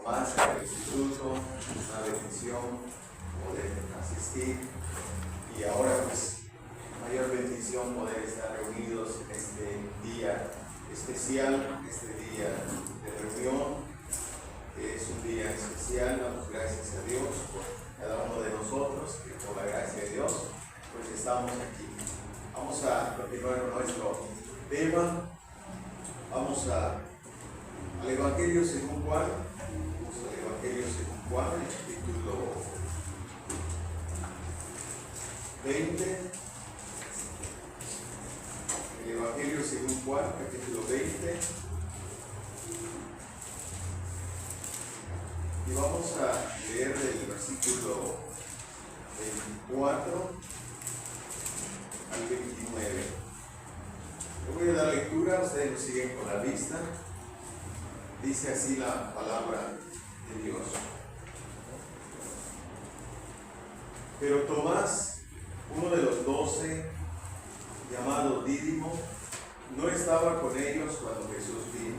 más al instituto, una bendición poder asistir y ahora pues mayor bendición poder estar reunidos en este día especial, este día de reunión, que es un día especial. Damos gracias a Dios por cada uno de nosotros, que por la gracia de Dios pues estamos aquí. Vamos a continuar con nuestro tema. Vamos al Evangelio según Juan. Vamos al Evangelio según Juan, el capítulo 20. El Evangelio según Juan, capítulo 20. Y vamos a leer del versículo 24 al 29. Yo voy a dar lectura, ustedes lo siguen con la vista. Dice así la palabra de Dios. Pero Tomás, uno de los 12, llamado Dídimo, no estaba con ellos cuando Jesús vino.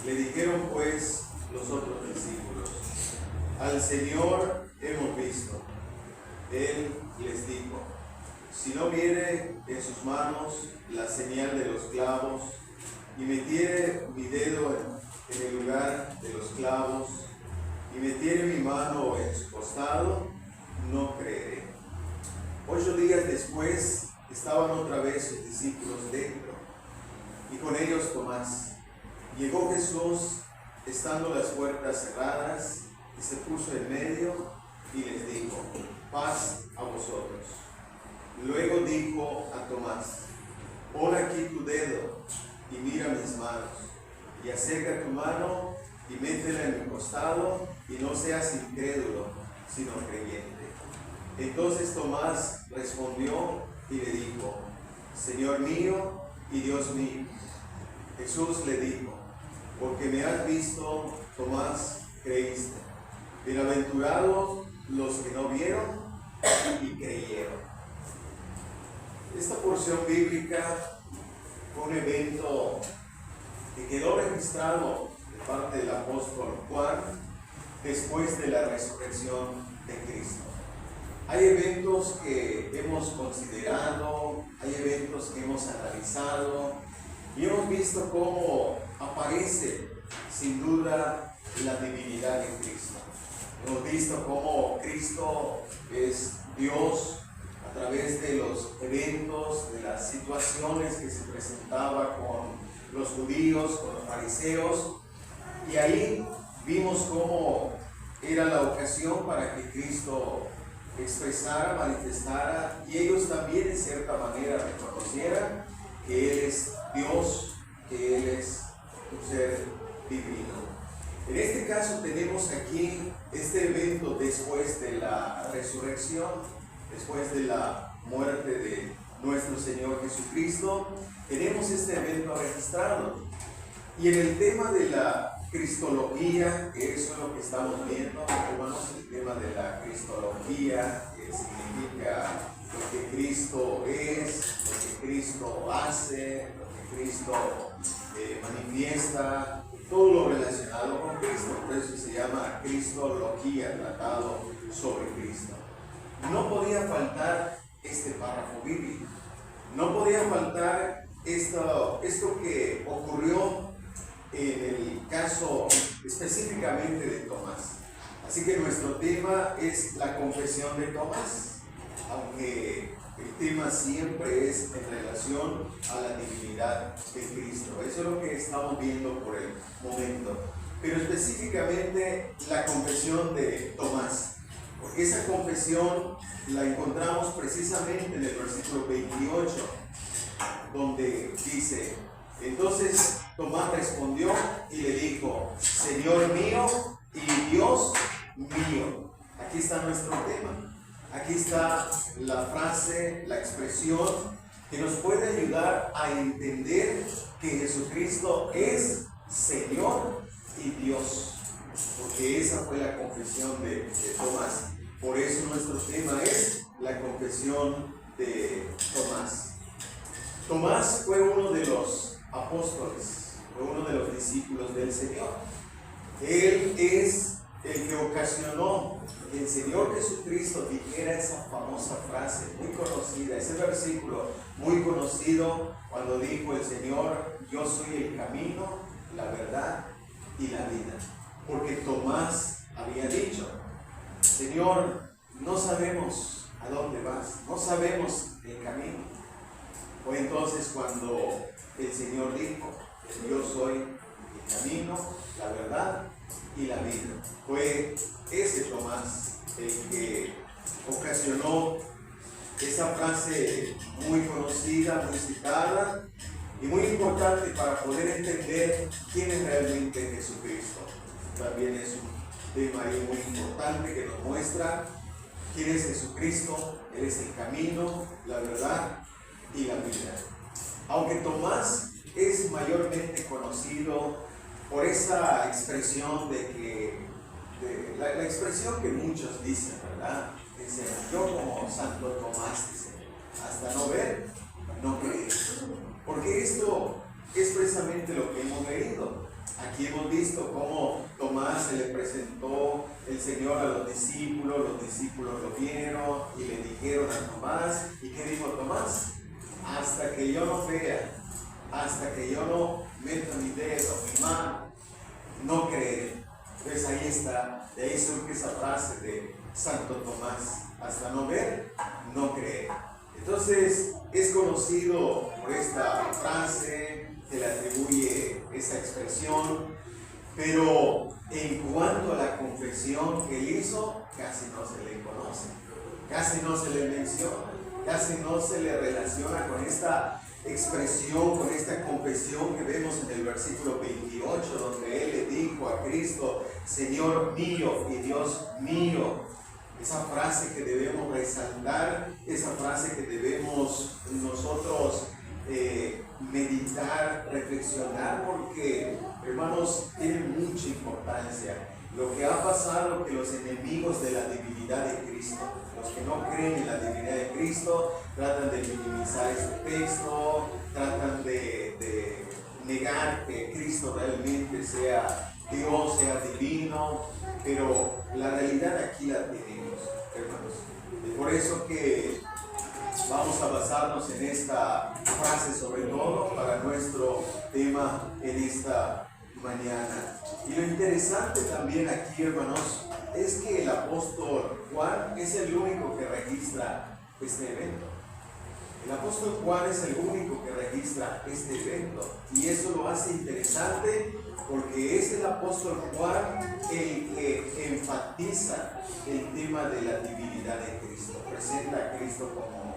Le dijeron pues los otros discípulos: al Señor hemos visto. Él les dijo: si no viere en sus manos la señal de los clavos, y metiere mi dedo en el lugar de los clavos, y metiere mi mano en su costado, no creeré. 8 días después estaban otra vez sus discípulos dentro, y con ellos Tomás. Llegó Jesús, estando las puertas cerradas, y se puso en medio, y les dijo: paz a vosotros. Luego dijo a Tomás: pon aquí tu dedo y mira mis manos, y acerca tu mano y métela en mi costado, y no seas incrédulo, sino creyente. Entonces Tomás respondió y le dijo: Señor mío y Dios mío. Jesús le dijo: porque me has visto, Tomás, creíste. Bienaventurados los que no vieron y creyeron. Esta porción bíblica fue un evento que quedó registrado de parte del apóstol Juan después de la resurrección de Cristo. Hay eventos que hemos considerado, hay eventos que hemos analizado y hemos visto cómo aparece sin duda la divinidad de Cristo. Hemos visto cómo Cristo es Dios a través de los eventos, de las situaciones que se presentaba con los judíos, con los fariseos, y ahí vimos cómo era la ocasión para que Cristo expresara, manifestara, y ellos también en cierta manera reconocieran que Él es Dios, que Él es un ser divino. En este caso tenemos aquí este evento después de la resurrección, después de la muerte de nuestro Señor Jesucristo. Tenemos este evento registrado. Y en el tema de la cristología, que eso es lo que estamos viendo, hermanos, el tema de la cristología, que significa lo que Cristo es, lo que Cristo hace, lo que Cristo manifiesta, todo lo relacionado con Cristo. Por eso se llama cristología, tratado sobre Cristo. No podía faltar este párrafo bíblico, no podía faltar esto que ocurrió en el caso específicamente de Tomás. Así que nuestro tema es la confesión de Tomás, aunque el tema siempre es en relación a la divinidad de Cristo. Eso es lo que estamos viendo por el momento, pero específicamente la confesión de Tomás. Porque esa confesión la encontramos precisamente en el versículo 28, donde dice: entonces Tomás respondió y le dijo: Señor mío y Dios mío. Aquí está nuestro tema. Aquí está la frase, la expresión que nos puede ayudar a entender que Jesucristo es Señor y Dios. Porque esa fue la confesión de Tomás. Por eso nuestro tema es la confesión de Tomás. Tomás fue uno de los apóstoles, fue uno de los discípulos del Señor. Él es el que ocasionó que el Señor Jesucristo dijera esa famosa frase muy conocida, ese versículo muy conocido cuando dijo el Señor: yo soy el camino, la verdad y la vida. Porque Tomás había dicho: Señor, no sabemos a dónde vas, no sabemos el camino. Fue entonces cuando el Señor dijo: yo soy el camino, la verdad y la vida. Fue ese Tomás el que ocasionó esa frase muy conocida, muy citada y muy importante para poder entender quién es realmente Jesucristo. También es un tema ahí muy importante que nos muestra quién es Jesucristo. Él es el camino, la verdad y la vida. Aunque Tomás es mayormente conocido por esa expresión la expresión que muchos dicen, ¿verdad? Dicen: yo como Santo Tomás, dicen, hasta no ver, no creer. Porque esto es precisamente lo que hemos leído. Aquí hemos visto cómo Tomás se le presentó el Señor a los discípulos lo vieron y le dijeron a Tomás: ¿y qué dijo Tomás? Hasta que yo no vea, hasta que yo no meta mi dedo, mi mano, no creeré. Entonces ahí está, de ahí surge esa frase de Santo Tomás: hasta no ver, no creer. Entonces es conocido por esta frase, se le atribuye esa expresión, pero en cuanto a la confesión que él hizo, casi no se le conoce, casi no se le menciona, casi no se le relaciona con esta expresión, con esta confesión que vemos en el versículo 28, donde él le dijo a Cristo: Señor mío y Dios mío. Esa frase que debemos resaltar, esa frase que debemos nosotros meditar, reflexionar, porque, hermanos, tiene mucha importancia. Lo que ha pasado, que los enemigos de la divinidad de Cristo, los que no creen en la divinidad de Cristo, tratan de minimizar este texto, tratan de negar que Cristo realmente sea Dios, sea divino, pero la realidad aquí la tenemos, hermanos. Es por eso que vamos a basarnos en esta frase, sobre todo para nuestro tema en esta mañana. Y lo interesante también aquí, hermanos, es que el apóstol Juan es el único que registra este evento. El apóstol Juan es el único que registra este evento, y eso lo hace interesante porque es el apóstol Juan el que enfatiza el tema de la divinidad de Cristo. Presenta a Cristo como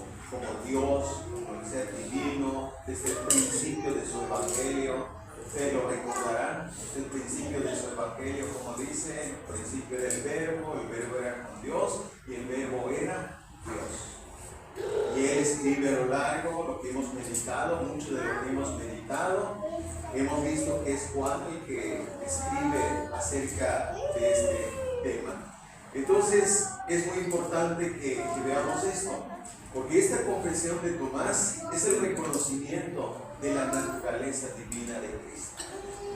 Dios, como el ser divino, desde el principio de su evangelio. Ustedes lo recordarán, el principio de su evangelio, como dice: el principio del verbo, el verbo era con Dios y el verbo era Dios. Y él escribe a lo largo lo que hemos meditado, mucho de lo que hemos meditado. Hemos visto que es Juan el que escribe acerca de este tema. Entonces es muy importante que veamos esto, porque esta confesión de Tomás es el reconocimiento de la naturaleza divina de Cristo.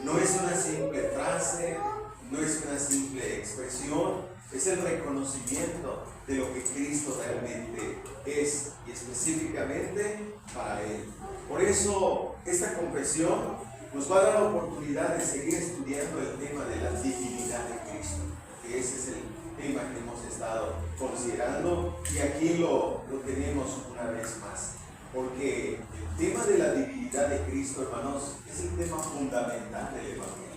No es una simple frase, no es una simple expresión, es el reconocimiento de lo que Cristo realmente es, y específicamente para Él. Por eso esta confesión nos va a dar la oportunidad de seguir estudiando el tema de la divinidad de Cristo, que ese es el tema que hemos estado considerando, y aquí lo tenemos una vez más, porque el tema de la divinidad de Cristo, hermanos, es el tema fundamental del Evangelio.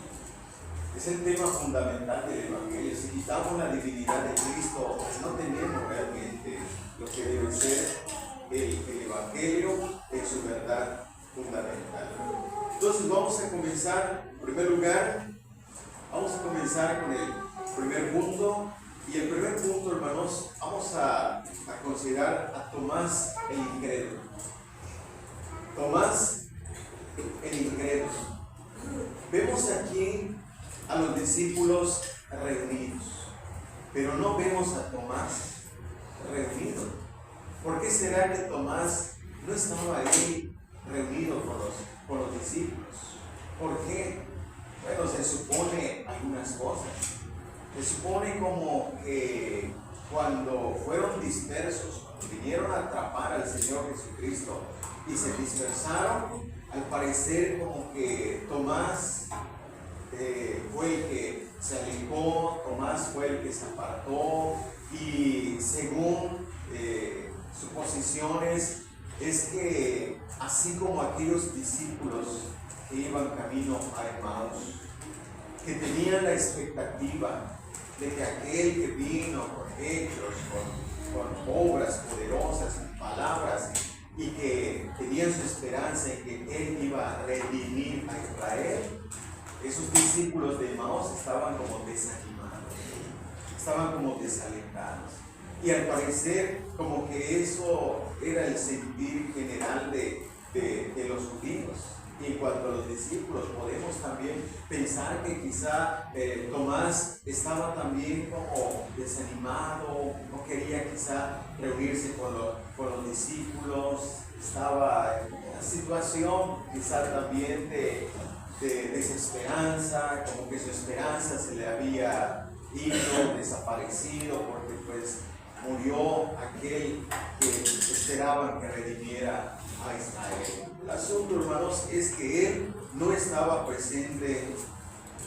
Es el tema fundamental del Evangelio. Si quitamos la divinidad de Cristo, no tenemos realmente lo que debe ser el Evangelio en su verdad fundamental. Entonces vamos a comenzar, en primer lugar, vamos a comenzar con el primer punto. Y el primer punto, hermanos, vamos a considerar a Tomás el incrédulo. Tomás el incrédulo. Vemos aquí a los discípulos reunidos, pero no vemos a Tomás reunido. ¿Por qué será que Tomás no estaba ahí reunido con los discípulos? ¿Por qué? Bueno, se supone algunas cosas. Se supone como que cuando fueron dispersos, cuando vinieron a atrapar al Señor Jesucristo y se dispersaron, al parecer como que Tomás fue el que se alejó, Tomás fue el que se apartó, y según suposiciones es que así como aquellos discípulos que iban camino a Emmaus, que tenían la expectativa de que aquel que vino con hechos, con obras poderosas, palabras, y que tenían su esperanza en que él iba a redimir a Israel, esos discípulos de Emmaus estaban como desanimados, estaban como desalentados. Y al parecer como que eso era el sentir general de los judíos. Y en cuanto a los discípulos, podemos también pensar que quizá Tomás estaba también como desanimado, no quería quizá reunirse con los discípulos, estaba en una situación quizá también de desesperanza, como que su esperanza se le había ido, desaparecido, porque pues murió aquel que esperaban que redimiera a Israel. El asunto, hermanos, es que él no estaba presente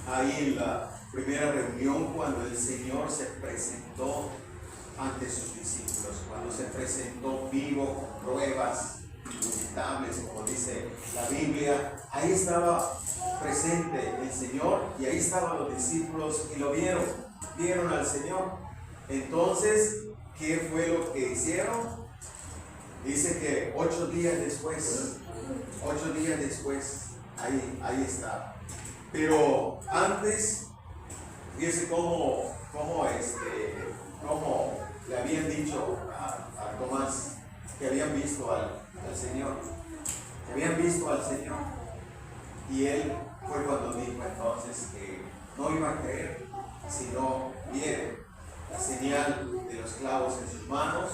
ahí en la primera reunión cuando el Señor se presentó ante sus discípulos, cuando se presentó vivo con pruebas indubitables, como dice la Biblia. Ahí estaba presente el Señor y ahí estaban los discípulos y lo vieron al Señor. Entonces, ¿qué fue lo que hicieron? Dice que 8 días después, ahí está. Pero antes, fíjese cómo le habían dicho a Tomás que habían visto al Señor. Que habían visto al Señor. Y él fue cuando dijo entonces que no iba a creer si no viera la señal de los clavos en sus manos,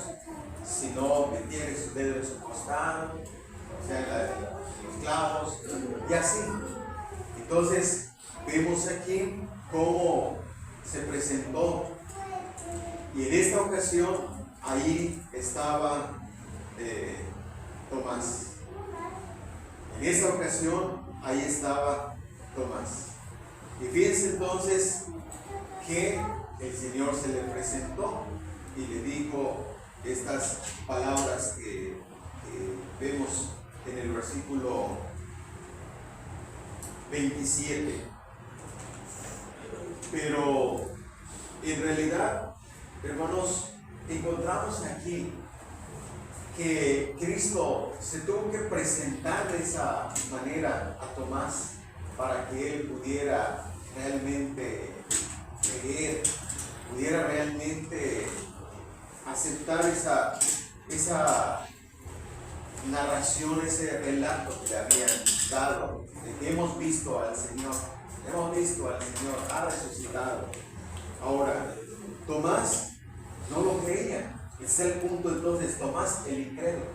si no metiera su dedo en su costado, o sea, los clavos, y así. Entonces, vemos aquí cómo se presentó, y en esta ocasión, ahí estaba Tomás. En esta ocasión, ahí estaba Tomás. Y fíjense entonces que el Señor se le presentó y le dijo estas palabras que vemos en el versículo 27. Pero en realidad, hermanos, encontramos aquí que Cristo se tuvo que presentar de esa manera a Tomás para que él pudiera realmente creer, pudiera realmente aceptar esa narración, ese relato que le habían dado, de que hemos visto al Señor, ha resucitado. Ahora, Tomás no lo creía. Ese es el punto entonces, Tomás el incrédulo.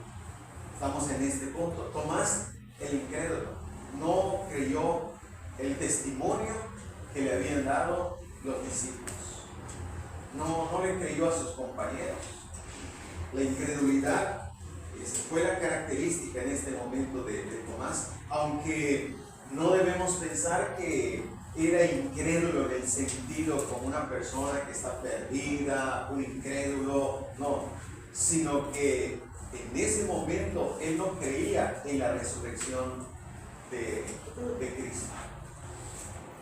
Estamos en este punto. Tomás el incrédulo no creyó el testimonio que le habían dado los discípulos. No le creyó a sus compañeros. La incredulidad fue la característica en este momento de Tomás, aunque no debemos pensar que era incrédulo en el sentido como una persona que está perdida, un incrédulo, no, sino que en ese momento él no creía en la resurrección de Cristo.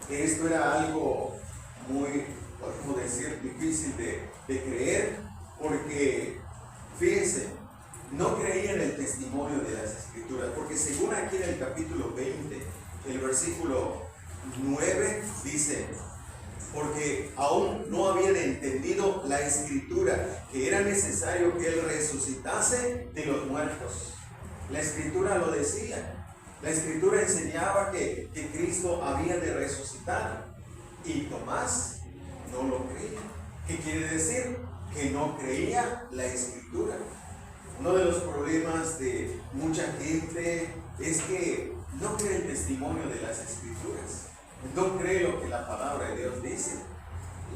Esto era algo muy, podemos decir, difícil de creer, porque fíjense, no creía en el testimonio de las Escrituras, porque según aquí en el capítulo 20, el versículo 9 dice: porque aún no habían entendido la Escritura, que era necesario que Él resucitase de los muertos. La Escritura lo decía. La Escritura enseñaba que Cristo había de resucitar, y Tomás no lo creía. ¿Qué quiere decir? Que no creía la Escritura. Uno de los problemas de mucha gente es que no cree el testimonio de las Escrituras. no cree lo que la palabra de Dios dice.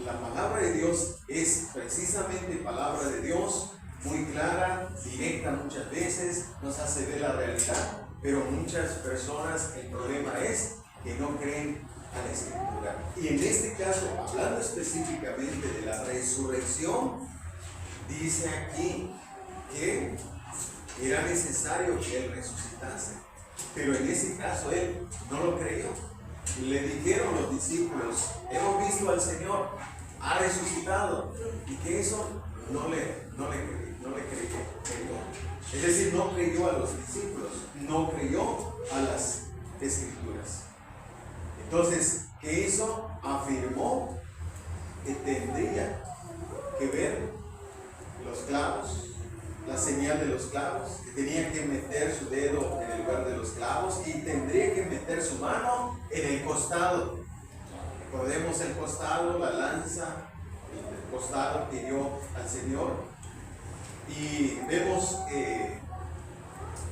La palabra de Dios es precisamente palabra de Dios, muy clara, directa muchas veces, nos hace ver la realidad, pero muchas personas, el problema es que no creen a la Escritura. Y en este caso, hablando específicamente de la resurrección, dice aquí que era necesario que Él resucitase, pero en ese caso Él no lo creyó. Le dijeron los discípulos, hemos visto al Señor, ha resucitado, y que eso no le creyó. Es decir, no creyó a los discípulos, no creyó a las Escrituras. Entonces, ¿qué hizo? Afirmó que tendría que ver los clavos, la señal de los clavos, que tenía que meter su dedo en el lugar de los clavos y tendría que meter su mano en el costado. Recordemos el costado, la lanza, el costado que dio al Señor. Y vemos que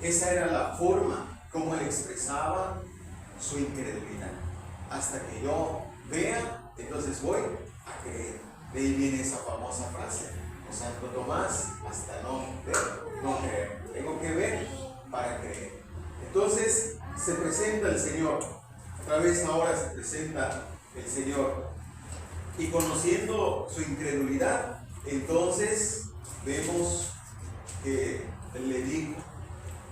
esa era la forma como Él expresaba su incredulidad. Hasta que yo vea, entonces voy a creer. De ahí viene esa famosa frase: Santo Tomás, hasta no ver, no creer. Tengo que ver para creer. Entonces se presenta el Señor. Otra vez ahora se presenta el Señor. Y conociendo su incredulidad, entonces vemos que le dijo,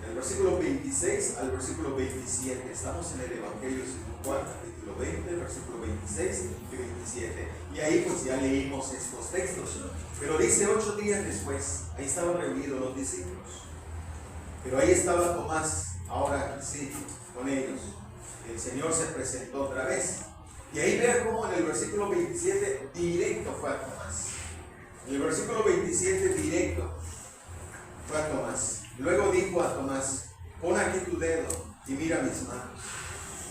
del versículo 26 al versículo 27, estamos en el Evangelio según Juan, capítulo 20, versículo 26 y 27. Y ahí pues ya leímos estos textos. Pero dice 8 días después, ahí estaban reunidos los discípulos. Pero ahí estaba Tomás, ahora sí, con ellos. El Señor se presentó otra vez. Y ahí vean cómo en el versículo 27 directo fue a Tomás. En el versículo 27 directo fue a Tomás. Luego dijo a Tomás: pon aquí tu dedo y mira mis manos.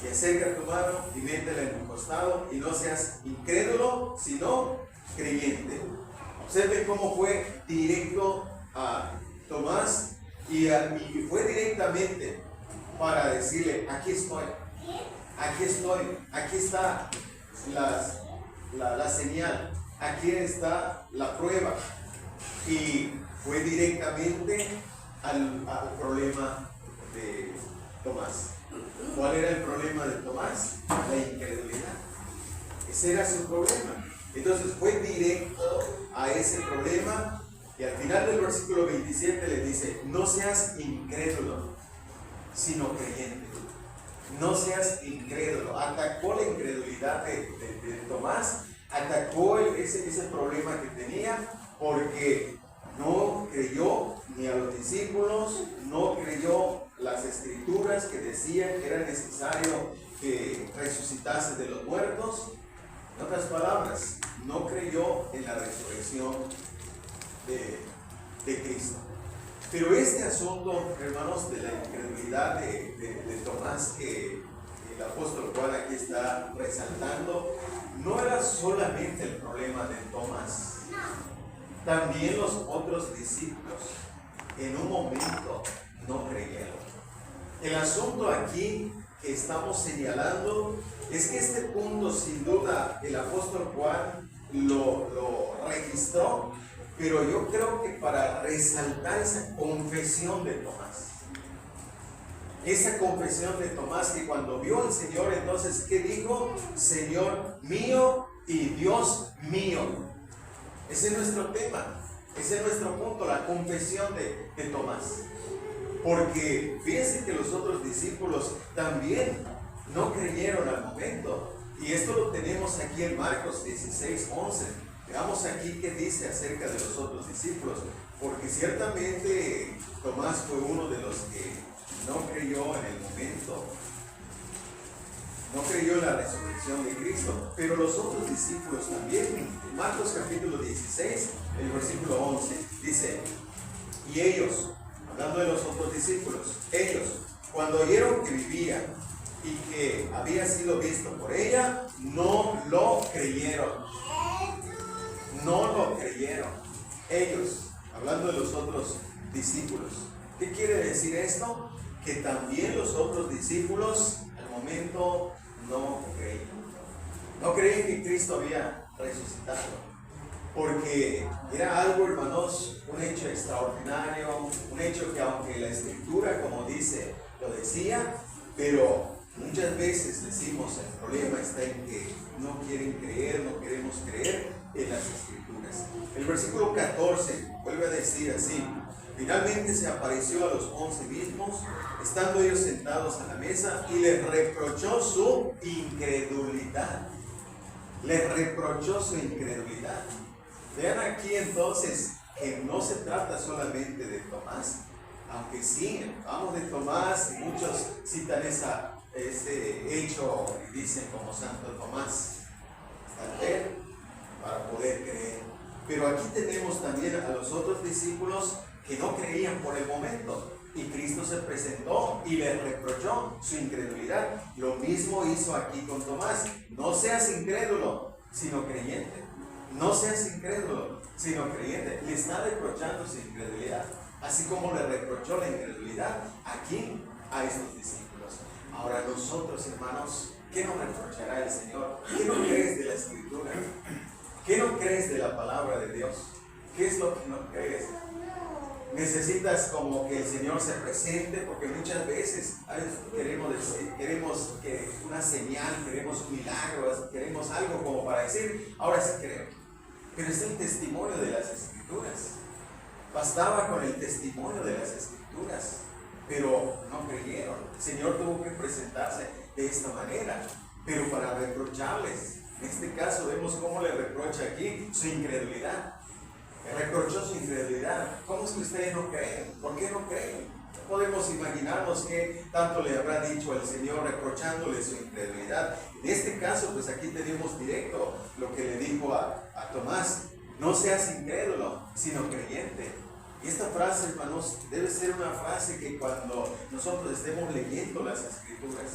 Y acerca tu mano y métela en tu costado, y no seas incrédulo, sino creyente. Observen cómo fue directo a Tomás y fue directamente para decirle: aquí estoy, aquí está la señal, aquí está la prueba. Y fue directamente al problema de Tomás. ¿Cuál era el problema de Tomás? La incredulidad. Ese era su problema. Entonces fue directo a ese problema, y al final del versículo 27 le dice: no seas incrédulo, sino creyente. No seas incrédulo. Atacó la incredulidad de Tomás, atacó ese problema que tenía, porque no creyó ni a los discípulos, no creyó las escrituras que decían que era necesario que resucitase de los muertos. En otras palabras, no creyó en la resurrección de Cristo. Pero este asunto, hermanos, de la incredulidad de Tomás, que el apóstol Juan aquí está resaltando, no era solamente el problema de Tomás. También los otros discípulos en un momento no creyeron. El asunto aquí que estamos señalando es que este punto, sin duda, el apóstol Juan lo registró, pero yo creo que para resaltar esa confesión de Tomás. Esa confesión de Tomás, que cuando vio al Señor, entonces, ¿qué dijo? Señor mío y Dios mío. Ese es nuestro tema, ese es nuestro punto, la confesión de Tomás. Porque fíjense que los otros discípulos también no creyeron al momento. Y esto lo tenemos aquí en Marcos 16:11. Veamos aquí qué dice acerca de los otros discípulos. Porque ciertamente Tomás fue uno de los que no creyó en el momento. No creyó en la resurrección de Cristo. Pero los otros discípulos también. Marcos capítulo 16, el versículo 11, dice: y ellos, hablando de los otros discípulos, ellos, cuando oyeron que vivía y que había sido visto por ella, no lo creyeron. No lo creyeron. Ellos, hablando de los otros discípulos. ¿Qué quiere decir esto? Que también los otros discípulos al momento no creyeron. No creían que Cristo había resucitado, porque era algo, hermanos, un hecho extraordinario, un hecho que aunque la Escritura, como dice, lo decía, pero muchas veces decimos, el problema está en que no quieren creer, no queremos creer en las Escrituras. El versículo 14 vuelve a decir así: finalmente se apareció a los 11 mismos, estando ellos sentados a la mesa, y les reprochó su incredulidad. Les reprochó su incredulidad. Vean aquí entonces que no se trata solamente de Tomás, aunque sí, vamos de Tomás, y muchos citan ese hecho y dicen como Santo Tomás, al ver para poder creer. Pero aquí tenemos también a los otros discípulos que no creían por el momento, y Cristo se presentó y les reprochó su incredulidad. Lo mismo hizo aquí con Tomás: no seas incrédulo, sino creyente. No seas incrédulo, sino creyente. Le está reprochando su incredulidad, así como le reprochó la incredulidad aquí a estos discípulos. Ahora nosotros, hermanos, ¿qué nos reprochará el Señor? ¿Qué no crees de la Escritura? ¿Qué no crees de la palabra de Dios? ¿Qué es lo que no crees? Necesitas como que el Señor se presente, porque muchas veces queremos que una señal, queremos un milagro, queremos algo como para decir, ahora sí creo. Pero es el testimonio de las Escrituras. Bastaba con el testimonio de las Escrituras, pero no creyeron. El Señor tuvo que presentarse de esta manera, pero para reprocharles. En este caso vemos cómo le reprocha aquí su incredulidad. Le reprochó su incredulidad. ¿Cómo es que ustedes no creen? ¿Por qué no creen? No podemos imaginarnos qué tanto le habrá dicho el Señor reprochándole su incredulidad. En este caso, pues aquí tenemos directo lo que le dijo a Tomás: no seas incrédulo, sino creyente. Y esta frase, hermanos, debe ser una frase que cuando nosotros estemos leyendo las Escrituras,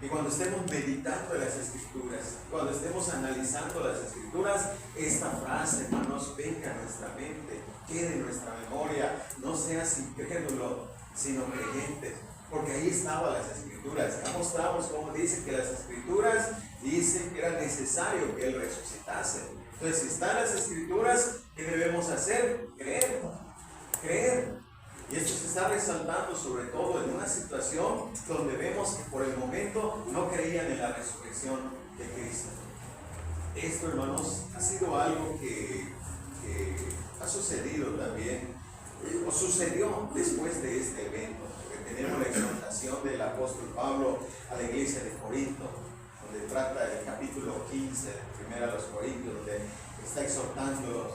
y cuando estemos meditando en las Escrituras, cuando estemos analizando las Escrituras, esta frase, hermanos, venga a nuestra mente, quede en nuestra memoria: no seas incrédulo, sino creyente. Porque ahí estaban las Escrituras. Ya mostramos cómo dice que las Escrituras dicen que era necesario que Él resucitase. Entonces, si están las Escrituras, ¿qué debemos hacer? Creer. Creer. Y esto se está resaltando sobre todo en una situación donde vemos que por el momento no creían en la resurrección de Cristo. Esto, hermanos, ha sido algo que ha sucedido también, o sucedió después de este evento, porque tenemos la exhortación del apóstol Pablo a la iglesia de Corinto, donde trata el capítulo 15 de Primera a los Corintios, donde está exhortándolos,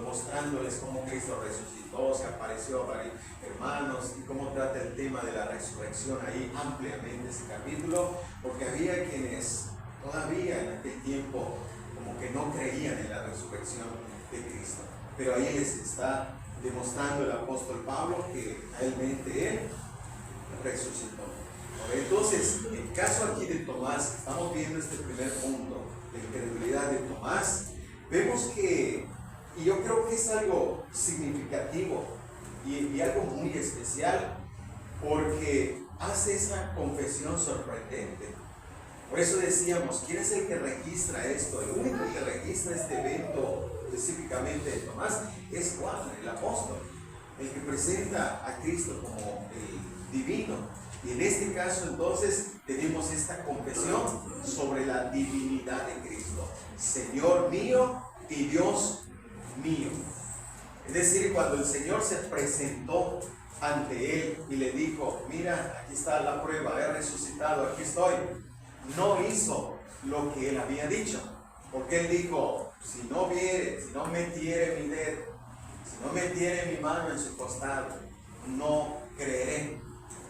mostrándoles cómo Cristo resucitó, se apareció a varios hermanos, y cómo trata el tema de la resurrección ahí ampliamente ese capítulo, porque había quienes todavía en aquel tiempo como que no creían en la resurrección de Cristo. Pero ahí les está demostrando el apóstol Pablo que realmente Él resucitó. Entonces, en el caso aquí de Tomás, estamos viendo este primer punto, la incredulidad de Tomás. Vemos que, y yo creo que es algo significativo y algo muy especial, porque hace esa confesión sorprendente. Por eso decíamos, ¿quién es el que registra esto? El único que registra este evento específicamente de Tomás es Juan, el apóstol, el que presenta a Cristo como el divino. Y en este caso entonces tenemos esta confesión sobre la divinidad de Cristo: Señor mío y Dios mío. Es decir, cuando el Señor se presentó ante él y le dijo: mira, aquí está la prueba, he resucitado, aquí estoy, no hizo lo que él había dicho, porque él dijo: si no metiere mi dedo, si no metiere mi mano en su costado, no creeré.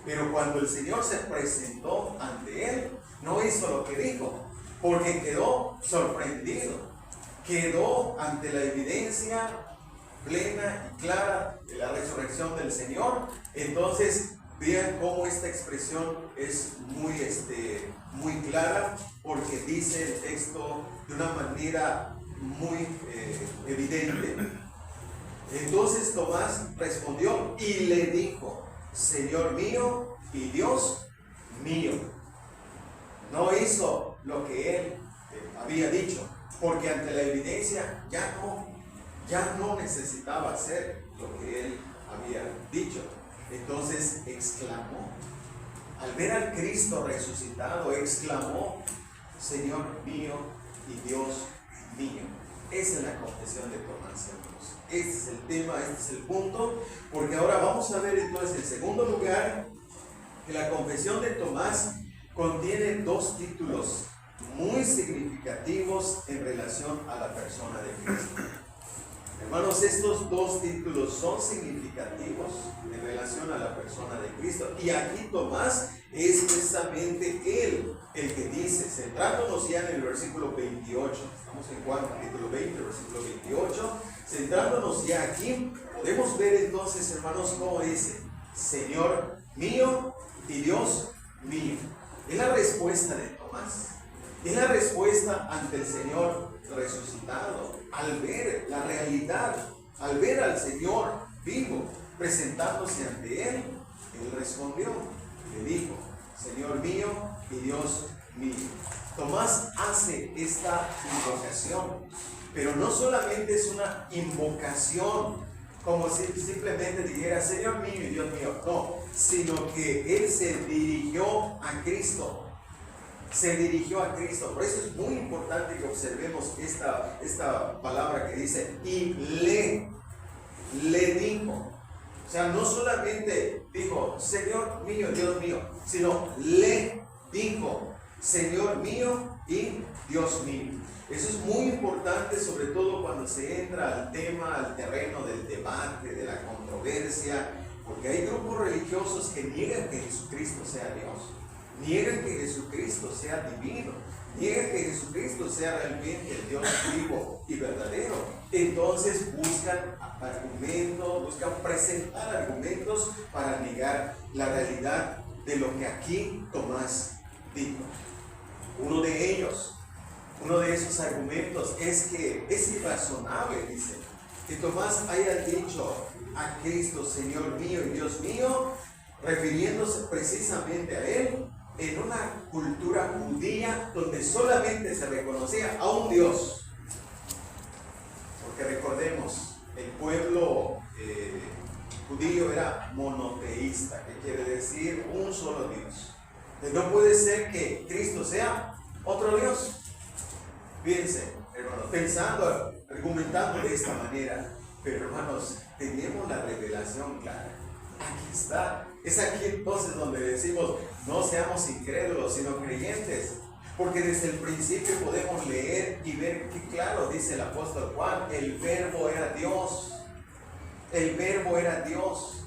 Pero cuando el Señor se presentó ante él, no hizo lo que dijo, porque quedó sorprendido, quedó ante la evidencia plena y clara de la resurrección del Señor. Entonces, vean cómo esta expresión es muy clara, porque dice el texto de una manera muy evidente. Entonces Tomás respondió y le dijo: Señor mío y Dios mío. No hizo lo que él había dicho, porque ante la evidencia ya no necesitaba hacer lo que él había dicho. Entonces exclamó, al ver al Cristo resucitado, exclamó, Señor mío y Dios mío. Esa es la confesión de Tomás, hermanos. Este es el tema, este es el punto, porque ahora vamos a ver entonces en segundo lugar que la confesión de Tomás contiene dos títulos muy significativos en relación a la persona de Cristo. Hermanos, estos dos títulos son significativos en relación a la persona de Cristo. Y aquí Tomás es precisamente él el que dice, centrándonos ya en el versículo 28, estamos en Juan capítulo 20, versículo 28, centrándonos ya aquí, podemos ver entonces, hermanos, cómo dice, Señor mío y Dios mío. Es la respuesta de Tomás. Es la respuesta ante el Señor resucitado. Al ver la realidad, al ver al Señor vivo, presentándose ante él, él respondió, le dijo, Señor mío y Dios mío. Tomás hace esta invocación, pero no solamente es una invocación, como si simplemente dijera, Señor mío y Dios mío, no, sino que él se dirigió a Cristo. Se dirigió a Cristo. Por eso es muy importante que observemos esta palabra que dice, y le dijo. O sea, no solamente dijo, Señor mío, Dios mío, sino le dijo, Señor mío y Dios mío. Eso es muy importante, sobre todo cuando se entra al tema, al terreno del debate, de la controversia, porque hay grupos religiosos que niegan que Jesucristo sea Dios. Niegan que Jesucristo sea divino, niegan que Jesucristo sea realmente el Dios vivo y verdadero. Entonces buscan argumentos, buscan presentar argumentos para negar la realidad de lo que aquí Tomás dijo. Uno de esos argumentos es que es irrazonable, dice, que Tomás haya dicho a Cristo, Señor mío y Dios mío, refiriéndose precisamente a él, en una cultura judía donde solamente se reconocía a un Dios. Porque recordemos, el pueblo judío era monoteísta, que quiere decir un solo Dios. Entonces no puede ser que Cristo sea otro Dios. Fíjense, hermanos, pensando, argumentando de esta manera, pero hermanos, tenemos la revelación clara. Aquí está. Es aquí entonces donde decimos, no seamos incrédulos, sino creyentes. Porque desde el principio podemos leer y ver que claro, dice el apóstol Juan, el verbo era Dios. El verbo era Dios.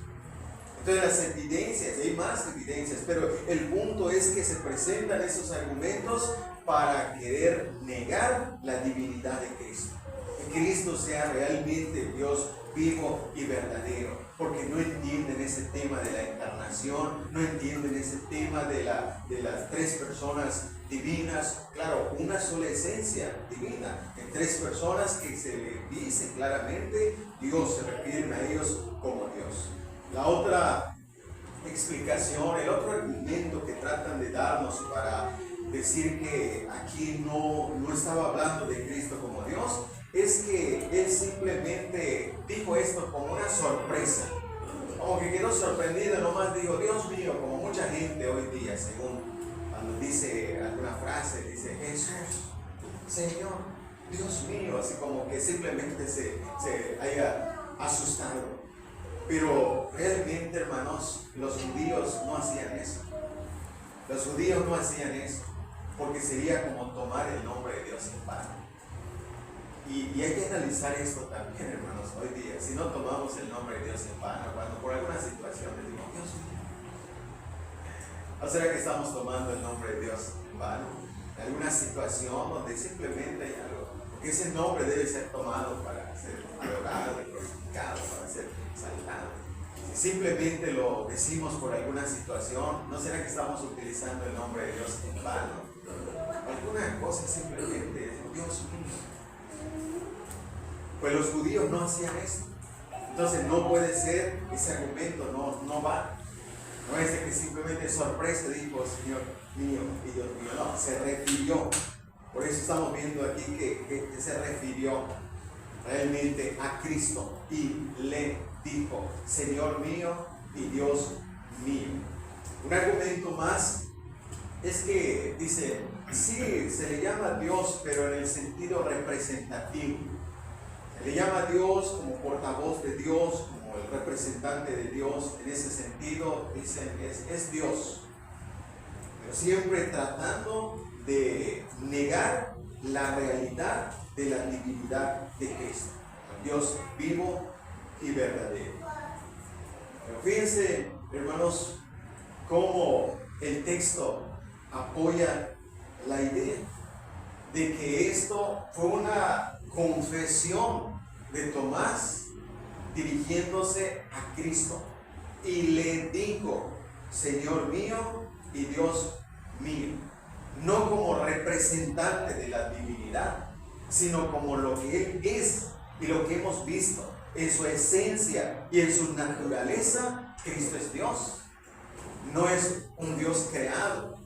Entonces las evidencias, hay más evidencias, pero el punto es que se presentan esos argumentos para querer negar la divinidad de Cristo. Que Cristo sea realmente Dios vivo y verdadero, porque no entienden ese tema de la encarnación, no entienden ese tema de las tres personas divinas, claro, una sola esencia divina, en tres personas que se le dice claramente, Dios, se refieren a ellos como Dios. La otra explicación, el otro argumento que tratan de darnos para decir que aquí no estaba hablando de Cristo como Dios, es que él simplemente dijo esto como una sorpresa, como que quedó sorprendido, nomás dijo, Dios mío, como mucha gente hoy día, según cuando dice alguna frase, dice, Jesús, Señor, Dios mío, así como que simplemente se haya asustado. Pero realmente, hermanos, los judíos no hacían eso. Los judíos no hacían eso, porque sería como tomar el nombre de Dios en vano. Y hay que analizar esto también, hermanos, hoy día. Si no tomamos el nombre de Dios en vano, cuando por alguna situación decimos, Dios mío, ¿o será que estamos tomando el nombre de Dios en vano? En alguna situación donde simplemente hay algo, porque ese nombre debe ser tomado para ser adorado, glorificado, para ser exaltado. Si simplemente lo decimos por alguna situación, ¿no será que estamos utilizando el nombre de Dios en vano? Alguna cosa simplemente, Dios mío. Pues los judíos no hacían eso. Entonces no puede ser, ese argumento no va. No es de que simplemente sorpresa dijo, Señor mío y Dios mío. No, se refirió Por eso estamos viendo aquí que se refirió realmente a Cristo y le dijo, Señor mío y Dios mío. Un argumento más es que dice, sí, se le llama a Dios, pero en el sentido representativo. Se le llama a Dios como portavoz de Dios, como el representante de Dios. En ese sentido, dicen, es Dios. Pero siempre tratando de negar la realidad de la divinidad de Cristo. Dios vivo y verdadero. Pero fíjense, hermanos, cómo el texto apoya la idea de que esto fue una confesión de Tomás dirigiéndose a Cristo y le dijo, Señor mío y Dios mío, no como representante de la divinidad, sino como lo que Él es y lo que hemos visto en su esencia y en su naturaleza. Cristo es Dios, no es un Dios creado,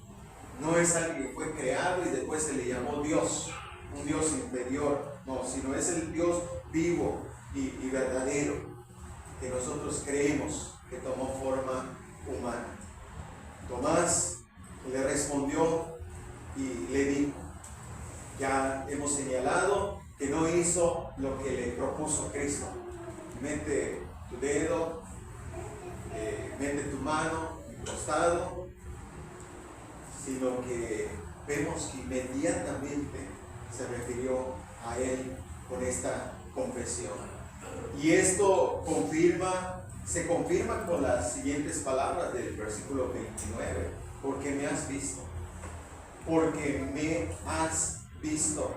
no es alguien que fue creado y después se le llamó Dios, un Dios inferior, no, sino es el Dios vivo y verdadero que nosotros creemos que tomó forma humana. Tomás le respondió y le dijo, ya hemos señalado que no hizo lo que le propuso Cristo. Mete tu dedo, mete tu mano en tu costado, sino que vemos que inmediatamente se refirió a él con esta confesión. Y esto se confirma con las siguientes palabras del versículo 29. Porque me has visto. Porque me has visto.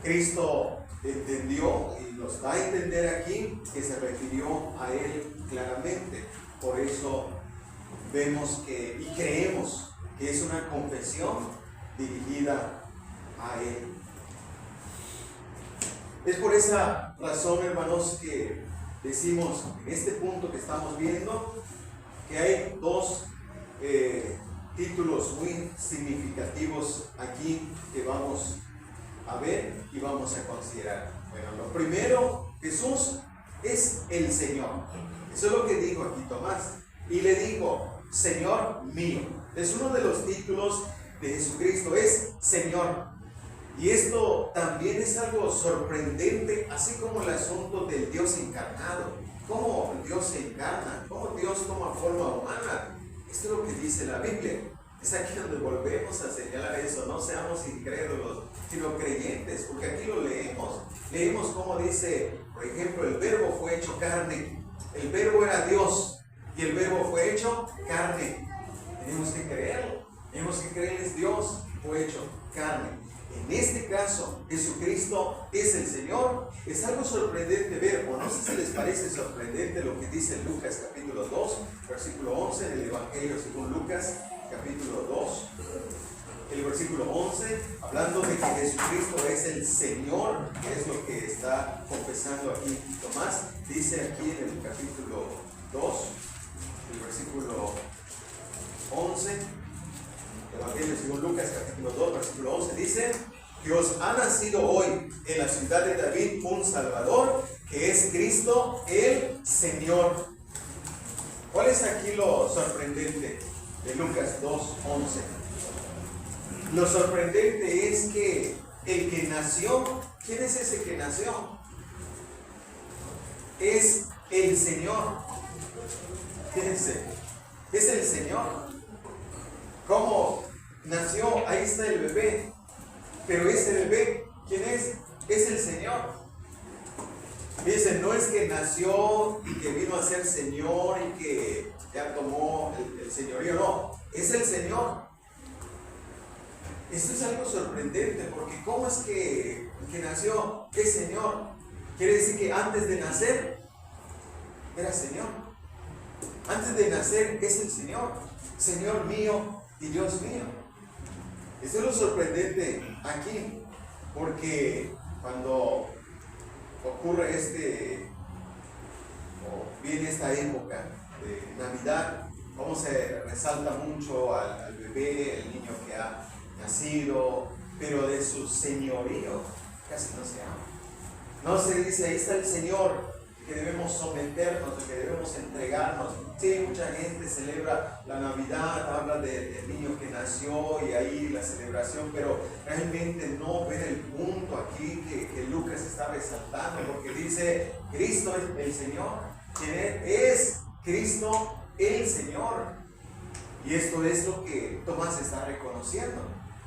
Cristo entendió y nos da a entender aquí que se refirió a él claramente. Por eso vemos y creemos que es una confesión dirigida a él. Es por esa razón, hermanos, que decimos en este punto que estamos viendo que hay dos títulos muy significativos aquí que vamos a ver y vamos a considerar. Bueno, lo primero, Jesús es el Señor. Eso es lo que dijo aquí Tomás. Y le dijo, Señor mío. Es uno de los títulos de Jesucristo, es Señor. Y esto también es algo sorprendente, así como el asunto del Dios encarnado. ¿Cómo Dios se encarna? ¿Cómo Dios toma forma humana? Esto es lo que dice la Biblia. Es aquí donde volvemos a señalar eso. No seamos incrédulos, sino creyentes, porque aquí lo leemos. Leemos cómo dice, por ejemplo, el verbo fue hecho carne. El verbo era Dios y el verbo fue hecho carne. Tenemos que creerlo. Tenemos que creer es Dios, fue hecho carne. En este caso, Jesucristo es el Señor. Es algo sorprendente ver, o no sé si les parece sorprendente lo que dice Lucas capítulo 2, versículo 11, en el Evangelio según Lucas capítulo 2, el versículo 11, hablando de que Jesucristo es el Señor, que es lo que está confesando aquí Tomás. Dice aquí en el capítulo 2, el versículo 11, Evangelio según Lucas capítulo 2, versículo 11, dice que os ha nacido hoy en la ciudad de David un Salvador, que es Cristo el Señor. ¿Cuál es aquí lo sorprendente de Lucas 2, 11? Lo sorprendente es que el que nació, ¿quién es ese que nació? Es el Señor. Fíjense, es el Señor. ¿Cómo nació? Ahí está el bebé. Pero ese bebé, ¿quién es? Es el Señor. Dice, no es que nació y que vino a ser Señor y que ya tomó el señorío, no. Es el Señor. Esto es algo sorprendente, porque ¿cómo es que nació? Es Señor. Quiere decir que antes de nacer era Señor. Antes de nacer es el Señor. Señor mío y Dios mío. Esto es lo sorprendente aquí, porque cuando ocurre viene esta época de Navidad, cómo se resalta mucho al bebé, el niño que ha nacido, pero de su señorío casi no se habla. No se dice, ahí está el Señor, que debemos someternos, que debemos entregarnos. Sí, mucha gente celebra la Navidad, habla del niño que nació y ahí la celebración, pero realmente no ven el punto aquí que Lucas está resaltando, porque dice, Cristo es el Señor. ¿Quién es? Cristo el Señor. Y esto es lo que Tomás está reconociendo.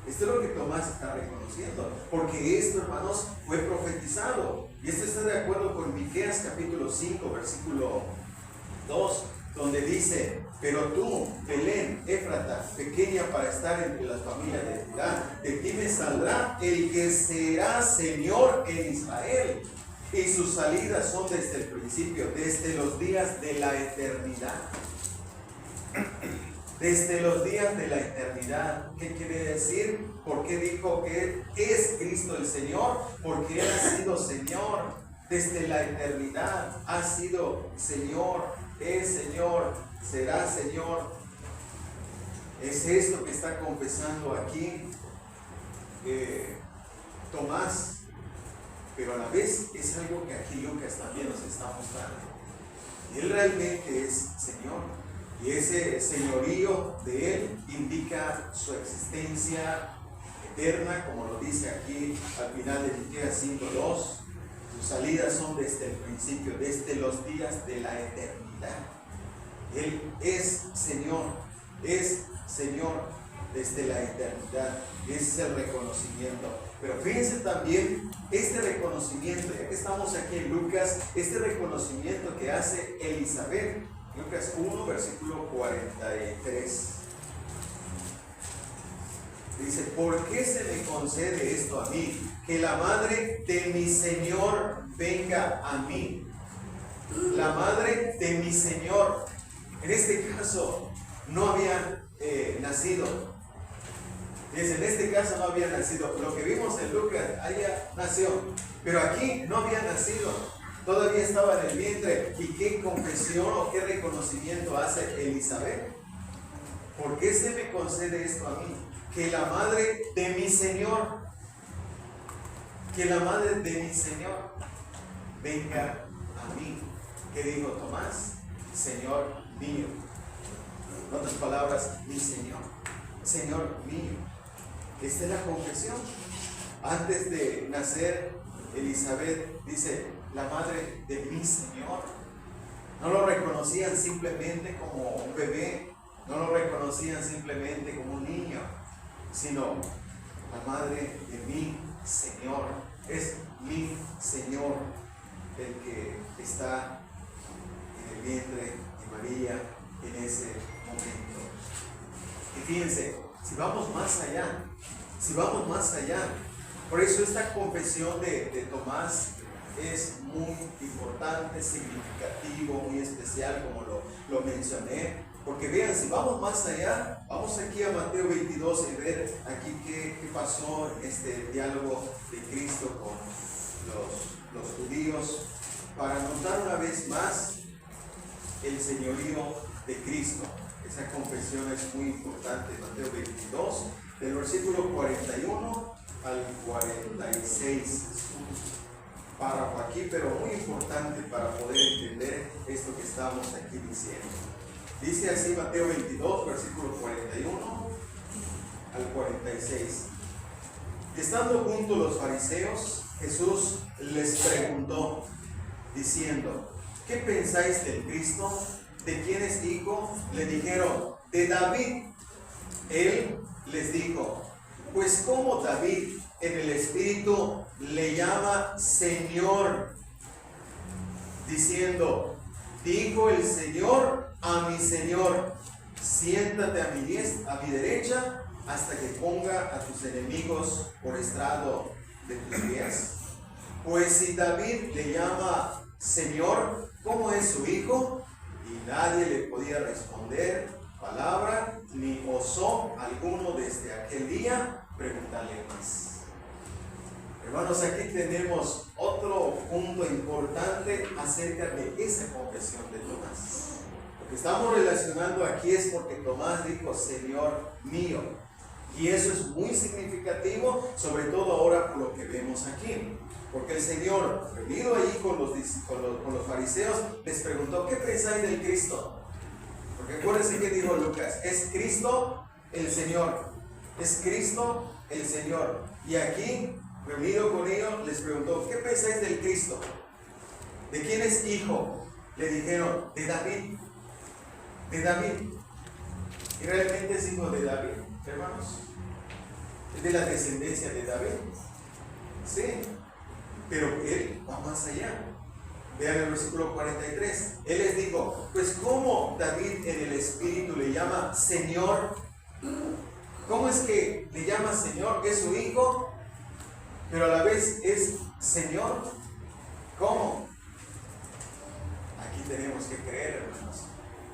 Esto es lo que Tomás está reconociendo, porque esto, hermanos, fue profetizado. Y esto está de acuerdo con Miqueas capítulo 5, versículo 2, donde dice, pero tú, Belén, Éfrata, pequeña para estar entre las familias de Judá, de ti me saldrá el que será Señor en Israel. Y sus salidas son desde el principio, desde los días de la eternidad. Desde los días de la eternidad. ¿Qué quiere decir? ¿Por qué dijo que es Cristo el Señor? Porque Él ha sido Señor. Desde la eternidad ha sido Señor, es Señor, será Señor. Es esto que está confesando aquí Tomás. Pero a la vez es algo que aquí Lucas también nos está mostrando. Él realmente es Señor. Y ese señorío de Él indica su existencia eterna, como lo dice aquí al final de Miqueas 5:2. Sus salidas son desde el principio, desde los días de la eternidad. Él es Señor desde la eternidad. Ese es el reconocimiento. Pero fíjense también este reconocimiento, ya que estamos aquí en Lucas, este reconocimiento que hace Elizabeth. Lucas 1, versículo 43. Dice, ¿por qué se me concede esto a mí? Que la madre de mi Señor venga a mí. La madre de mi Señor. En este caso, no había nacido. Dice, en este caso no había nacido. Lo que vimos en Lucas, allá nació. Pero aquí no había nacido. Todavía estaba en el vientre. ¿Y qué confesión o qué reconocimiento hace Elizabeth? ¿Por qué se me concede esto a mí? Que la madre de mi Señor, venga a mí. ¿Qué dijo Tomás? Señor mío. En otras palabras, mi Señor. Señor mío. Esta es la confesión. Antes de nacer, Elizabeth dice, la madre de mi Señor. No lo reconocían simplemente como un bebé, no lo reconocían simplemente como un niño, sino la madre de mi Señor. Es mi Señor el que está en el vientre de María en ese momento. Y fíjense, si vamos más allá, por eso esta confesión de Tomás es muy importante, significativo, muy especial, como lo mencioné, porque vean, si vamos más allá, vamos aquí a Mateo 22 y ver aquí qué pasó en este diálogo de Cristo con los judíos, para notar una vez más el señorío de Cristo. Esa confesión es muy importante. Mateo 22, del versículo 41 al 46. Párrafo aquí, pero muy importante para poder entender esto que estamos aquí diciendo. Dice así Mateo 22, versículo 41 al 46. Estando juntos los fariseos, Jesús les preguntó, diciendo, ¿qué pensáis del Cristo? ¿De quién es hijo? Le dijeron, de David. Él les dijo, pues como David en el Espíritu le llama Señor, diciendo, dijo el Señor a mi Señor, siéntate a mi derecha hasta que ponga a tus enemigos por estrado de tus pies. Pues si David le llama Señor, ¿cómo es su hijo? Y nadie le podía responder palabra, ni osó alguno desde aquel día preguntarle más. Hermanos, aquí tenemos otro punto importante acerca de esa confesión de Tomás. Lo que estamos relacionando aquí es porque Tomás dijo, Señor mío. Y eso es muy significativo, sobre todo ahora por lo que vemos aquí. Porque el Señor, reunido ahí con los fariseos, les preguntó: ¿qué pensáis del Cristo? Porque acuérdense que dijo Lucas: es Cristo el Señor. Es Cristo el Señor. Y aquí, reunido con ellos, les preguntó: ¿qué pensáis del Cristo? ¿De quién es hijo? Le dijeron: de David. De David. ¿Y realmente es hijo de David, hermanos? ¿Es de la descendencia de David? Sí. Pero él va más allá. Vean el versículo 43. Él les dijo: pues ¿cómo David en el Espíritu le llama Señor? ¿Cómo es que le llama Señor? Es su hijo, pero a la vez es Señor. ¿Cómo? Aquí tenemos que creer, hermanos,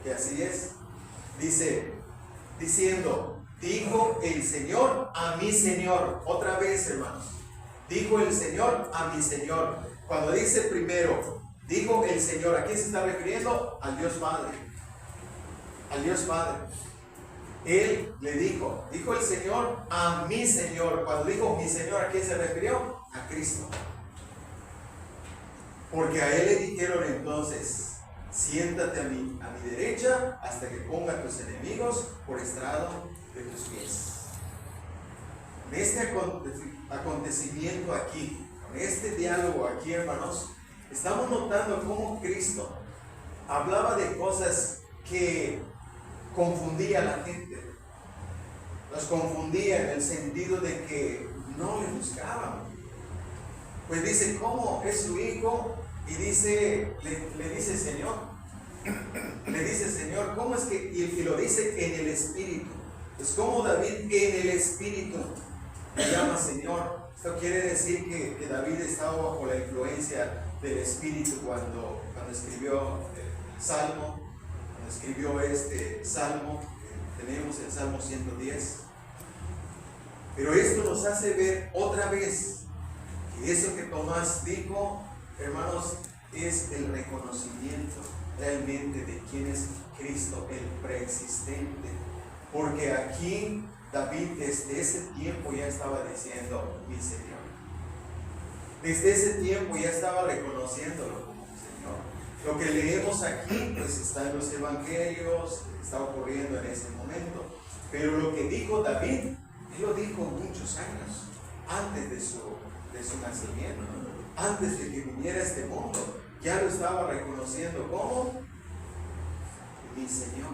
que así es. Dice, diciendo: dijo el Señor a mi Señor. Otra vez, hermanos. Dijo el Señor a mi Señor. Cuando dice primero, dijo el Señor, ¿a quién se está refiriendo? Al Dios Padre. Al Dios Padre. Él le dijo el Señor a mi Señor. Cuando dijo mi Señor, ¿a quién se refirió? A Cristo. Porque a Él le dijeron entonces: siéntate a mi derecha hasta que ponga a tus enemigos por estrado de tus pies. En este acontecimiento aquí, con este diálogo aquí, hermanos, estamos notando cómo Cristo hablaba de cosas que confundía a la gente. Los confundía en el sentido de que no le buscaban. Pues dice: ¿cómo es su hijo? Y dice, le dice Señor. Le dice Señor. ¿Cómo es que? Y lo dice en el Espíritu. Es como David en el Espíritu le llama Señor. Esto quiere decir que David estaba bajo la influencia del Espíritu cuando escribió el Salmo. Cuando escribió este Salmo, tenemos el Salmo 110. Pero esto nos hace ver otra vez que eso que Tomás dijo, hermanos, es el reconocimiento realmente de quién es Cristo, el preexistente. Porque aquí David desde ese tiempo ya estaba diciendo: mi Señor. Desde ese tiempo ya estaba reconociéndolo como Señor. Lo que leemos aquí pues está en los evangelios, está ocurriendo en ese momento. Pero lo que dijo David, él lo dijo muchos años antes de su nacimiento, antes de que viniera a este mundo. Ya lo estaba reconociendo como mi Señor.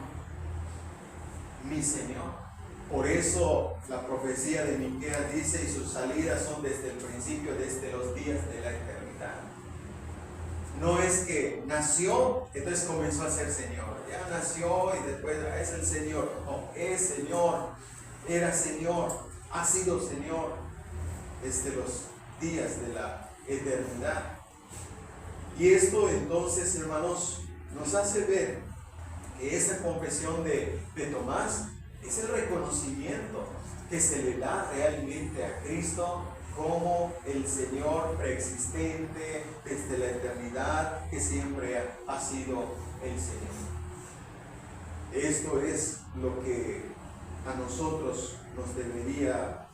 Mi Señor. Por eso la profecía de Miqueas dice: y sus salidas son desde el principio, desde los días de la eternidad. No es que nació, entonces comenzó a ser Señor. Ya nació y después es el Señor. No, es Señor, era Señor, ha sido Señor desde los días de la eternidad. Y esto entonces, hermanos, nos hace ver que esa confesión de Tomás es el reconocimiento que se le da realmente a Cristo como el Señor preexistente desde la eternidad, que siempre ha sido el Señor. Esto es lo que a nosotros nos debería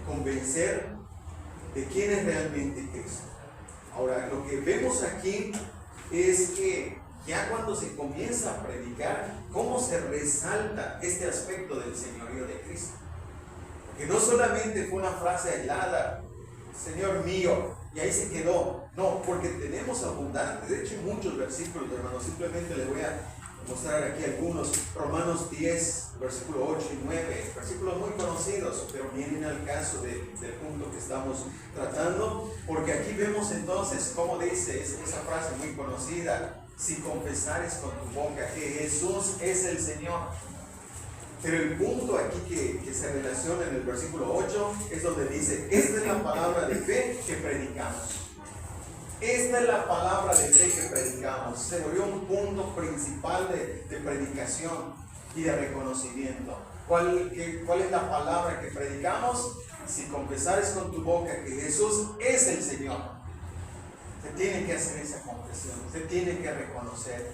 convencer de quién es realmente Cristo. Ahora, lo que vemos aquí es que ya cuando se comienza a predicar, cómo se resalta este aspecto del señorío de Cristo. Porque no solamente fue una frase aislada: Señor mío, y ahí se quedó. No, porque tenemos abundante, de hecho muchos versículos, hermanos. Simplemente les voy a mostrar aquí algunos. Romanos 10, versículo 8 y 9, versículos muy conocidos, pero vienen al caso del punto que estamos tratando, porque aquí vemos entonces cómo dice esa frase muy conocida: si confesares con tu boca que Jesús es el Señor. Pero el punto aquí que se relaciona en el versículo 8 es donde dice: esta es la palabra de fe que predicamos. Esta es la palabra de fe que predicamos. Se volvió un punto principal de predicación y de reconocimiento. ¿Cuál es la palabra que predicamos? Si confesares con tu boca que Jesús es el Señor. Se tiene que hacer esa confesión. Se tiene que reconocer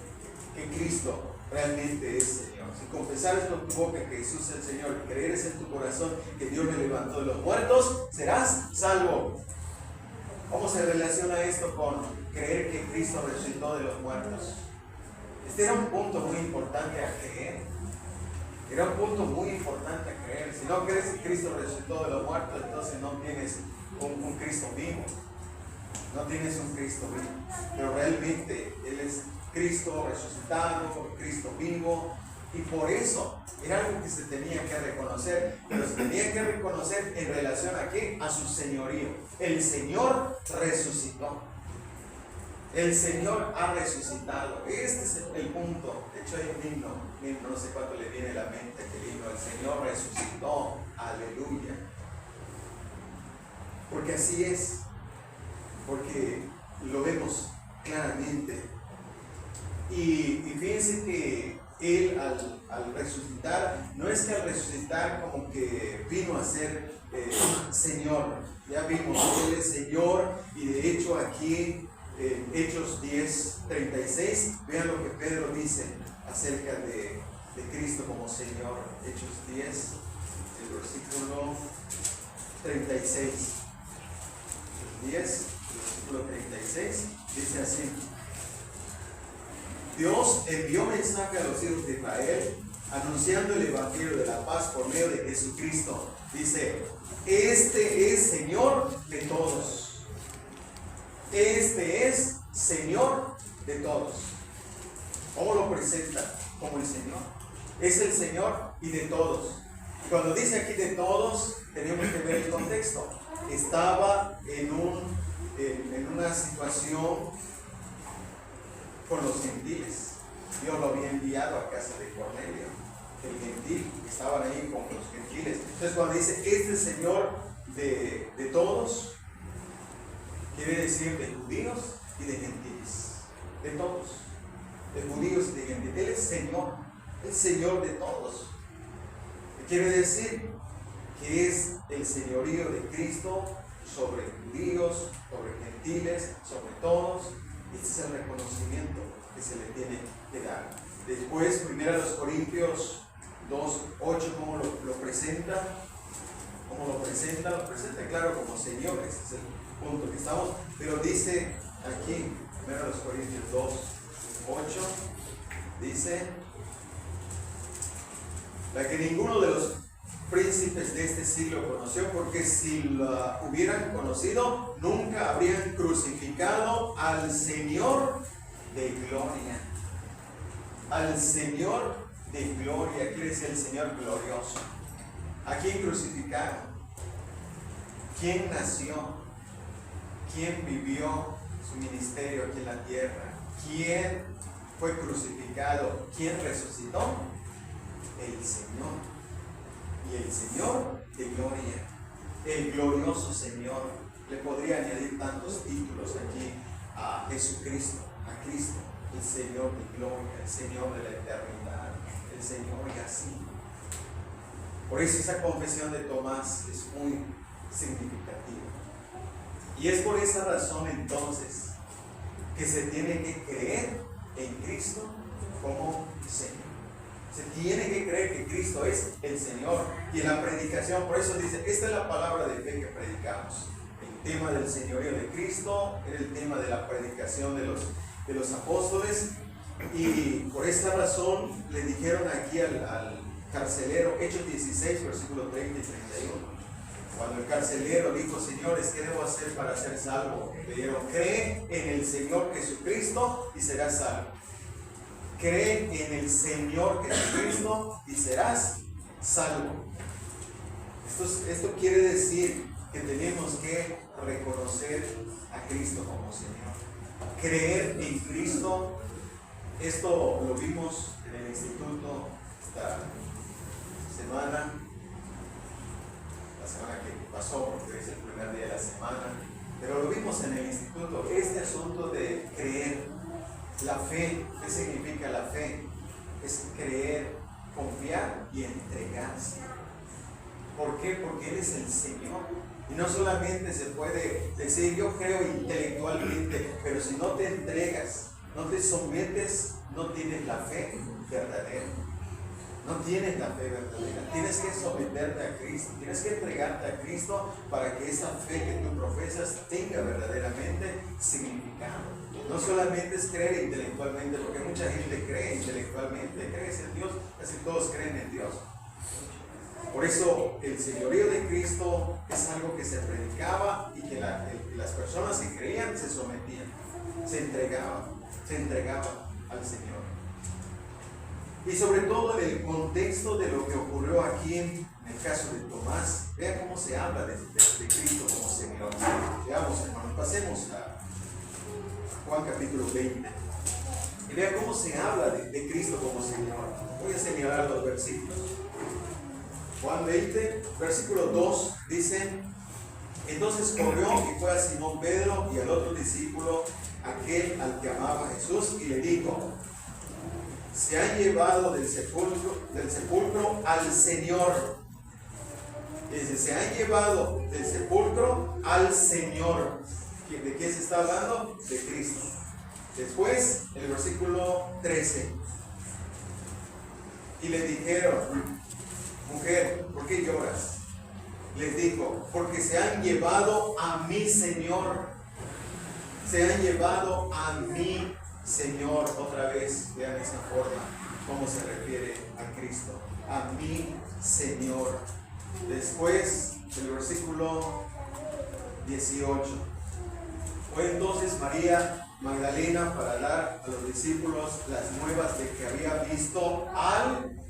que Cristo realmente es Señor. Si confesares con tu boca que Jesús es el Señor y creeres en tu corazón que Dios le levantó de los muertos, serás salvo. ¿Cómo se relaciona esto con creer que Cristo resucitó de los muertos? Este era un punto muy importante a creer. Era un punto muy importante a creer. Si no crees que Cristo resucitó de los muertos, entonces no tienes un Cristo vivo. No tienes un Cristo vivo. Pero realmente Él es Cristo resucitado, Cristo vivo. Y por eso era algo que se tenía que reconocer. Pero se tenía que reconocer en relación a ¿qué? A su señorío. El Señor resucitó. El Señor ha resucitado. Este es el punto. De hecho hay un himno, no sé cuánto le viene a la mente aquel himno. El Señor resucitó. Aleluya. Porque así es. Porque lo vemos claramente. Y fíjense que Él al resucitar, no es que al resucitar como que vino a ser Señor. Ya vimos, Él es Señor. Y de hecho aquí Hechos 10:36, vean lo que Pedro dice acerca de Cristo como Señor. Hechos 10, el versículo 36. 10, el versículo 36, dice así: Dios envió mensaje a los hijos de Israel anunciando el evangelio de la paz por medio de Jesucristo. Dice, este es Señor de todos. Este es Señor de todos. ¿Cómo lo presenta? Como el Señor. Es el Señor y de todos. Cuando dice aquí de todos, tenemos que ver el contexto. Estaba en una situación con los gentiles. Dios lo había enviado a casa de Cornelio, el gentil. Estaban ahí con los gentiles. Entonces cuando dice este Señor de todos, quiere decir de judíos y de gentiles. De todos. De judíos y de gentiles. Él es Señor. El Señor de todos. Quiere decir que es el señorío de Cristo sobre judíos, sobre gentiles, sobre todos. Este es el reconocimiento que se le tiene que dar. Después, 1 Corintios 2:8, ¿cómo lo presenta? ¿Cómo lo presenta? Lo presenta, claro, como Señor. Ese es el punto que estamos. Pero dice aquí, 1 Corintios 2:8, dice: la que ninguno de los príncipes de este siglo conoció, porque si la hubieran conocido, nunca habrían crucificado al Señor de gloria. Al Señor de gloria, quiere decir el Señor glorioso. ¿A quién crucificaron? ¿Quién nació? ¿Quién vivió su ministerio aquí en la tierra? ¿Quién fue crucificado? ¿Quién resucitó? El Señor. Y el Señor de gloria, el glorioso Señor. Le podría añadir tantos títulos aquí a Jesucristo, a Cristo, el Señor de gloria, el Señor de la eternidad, el Señor y así. Por eso esa confesión de Tomás es muy significativa. Y es por esa razón entonces que se tiene que creer en Cristo como Señor. Se tiene que creer que Cristo es el Señor. Y en la predicación, por eso dice, esta es la palabra de fe que predicamos. El tema del señorío de Cristo era el tema de la predicación de los apóstoles. Y por esta razón le dijeron aquí al carcelero, Hechos 16, versículos 30 y 31. Cuando el carcelero dijo, señores, ¿qué debo hacer para ser salvo? Le dijeron, cree en el Señor Jesucristo y serás salvo. Cree en el Señor Jesucristo y serás salvo. Esto quiere decir que tenemos que reconocer a Cristo como Señor. Creer en Cristo. Esto lo vimos en el instituto esta semana. La semana que pasó, porque es el primer día de la semana. Pero lo vimos en el instituto. Este asunto de creer. La fe, ¿qué significa la fe? Es creer, confiar y entregarse. ¿Por qué? Porque Él es el Señor. Y no solamente se puede decir, yo creo intelectualmente, pero si no te entregas, no te sometes, no tienes la fe verdadera. No tienes la fe verdadera. Tienes que someterte a Cristo. Tienes que entregarte a Cristo para que esa fe que tú profesas tenga verdaderamente significado. No solamente es creer intelectualmente, porque mucha gente cree intelectualmente. ¿Crees en Dios? Casi todos creen en Dios. Por eso el señorío de Cristo es algo que se predicaba y que las personas que creían se sometían, se entregaban al Señor. Y sobre todo en el contexto de lo que ocurrió aquí en el caso de Tomás, vean cómo se habla de Cristo como Señor. Veamos, hermanos, pasemos a Juan capítulo 20. Y vean cómo se habla de Cristo como Señor. Voy a señalar los versículos. Juan 20, versículo 2, dice: entonces corrió y fue a Simón Pedro y al otro discípulo, aquel al que amaba Jesús, y le dijo: se han llevado del sepulcro al Señor. Dice, se han llevado del sepulcro al Señor. ¿De qué se está hablando? De Cristo. Después, el versículo 13. Y le dijeron: mujer, ¿por qué lloras? Les dijo: porque se han llevado a mi Señor. Se han llevado a mi Señor. Otra vez, vean esa forma, cómo se refiere a Cristo. A mi Señor. Después, el versículo 18. Fue entonces María Magdalena para dar a los discípulos las nuevas de que había visto al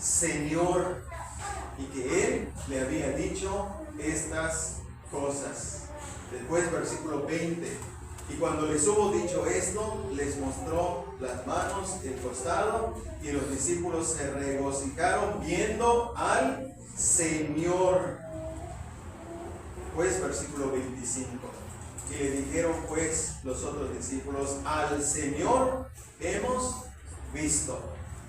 Señor y que Él le había dicho estas cosas. Después, versículo 20. Y cuando les hubo dicho esto, les mostró las manos, el costado, y los discípulos se regocijaron viendo al Señor. Pues, versículo 25. Y le dijeron pues los otros discípulos: al Señor hemos visto.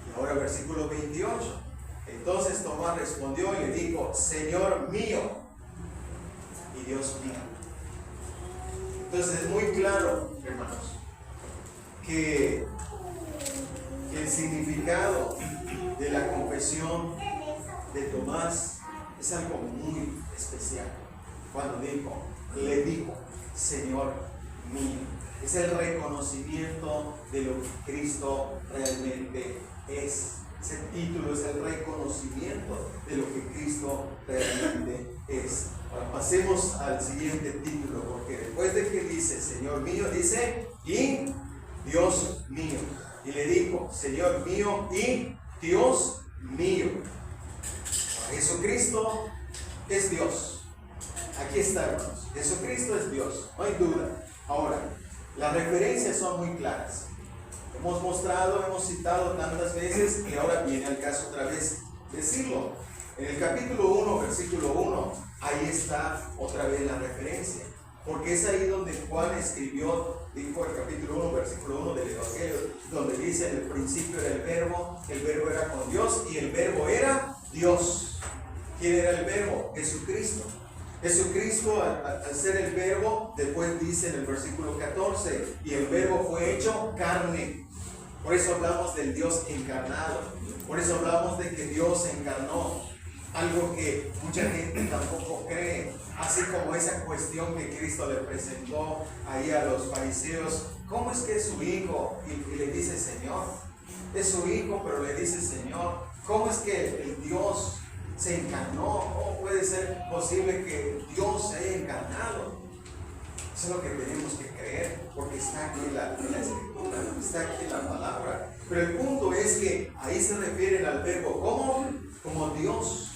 Y ahora versículo 28. Entonces Tomás respondió y le dijo: Señor mío y Dios mío. Entonces es muy claro, hermanos, que el significado de la confesión de Tomás es algo muy especial. Cuando le dijo, Señor mío, es el reconocimiento de lo que Cristo realmente es. Ese título es el reconocimiento de lo que Cristo realmente es. Ahora pasemos al siguiente título, porque después de que dice Señor mío, dice y Dios mío. Y le dijo: Señor mío y Dios mío. Jesucristo es Dios. Aquí está, hermanos. Jesucristo es Dios, no hay duda. Ahora, las referencias son muy claras. Hemos mostrado, hemos citado tantas veces y ahora viene al caso otra vez decirlo. En el capítulo 1, versículo 1, ahí está otra vez la referencia. Porque es ahí donde Juan escribió, dijo el capítulo 1, versículo 1 del Evangelio, donde dice: en el principio era el verbo era con Dios y el verbo era Dios. ¿Quién era el verbo? Jesucristo. Jesucristo, al ser el verbo, después dice en el versículo 14, y el verbo fue hecho carne. Por eso hablamos del Dios encarnado. Por eso hablamos de que Dios se encarnó. Algo que mucha gente tampoco cree. Así como esa cuestión que Cristo le presentó ahí a los fariseos. ¿Cómo es que es su hijo? Y le dice Señor. Es su hijo, pero le dice Señor. ¿Cómo es que el Dios se encarnó? ¿Cómo puede ser posible que Dios se haya encarnado? Eso es lo que tenemos que creer, porque está aquí la escritura, está aquí la palabra. Pero el punto es que ahí se refieren al verbo como Dios.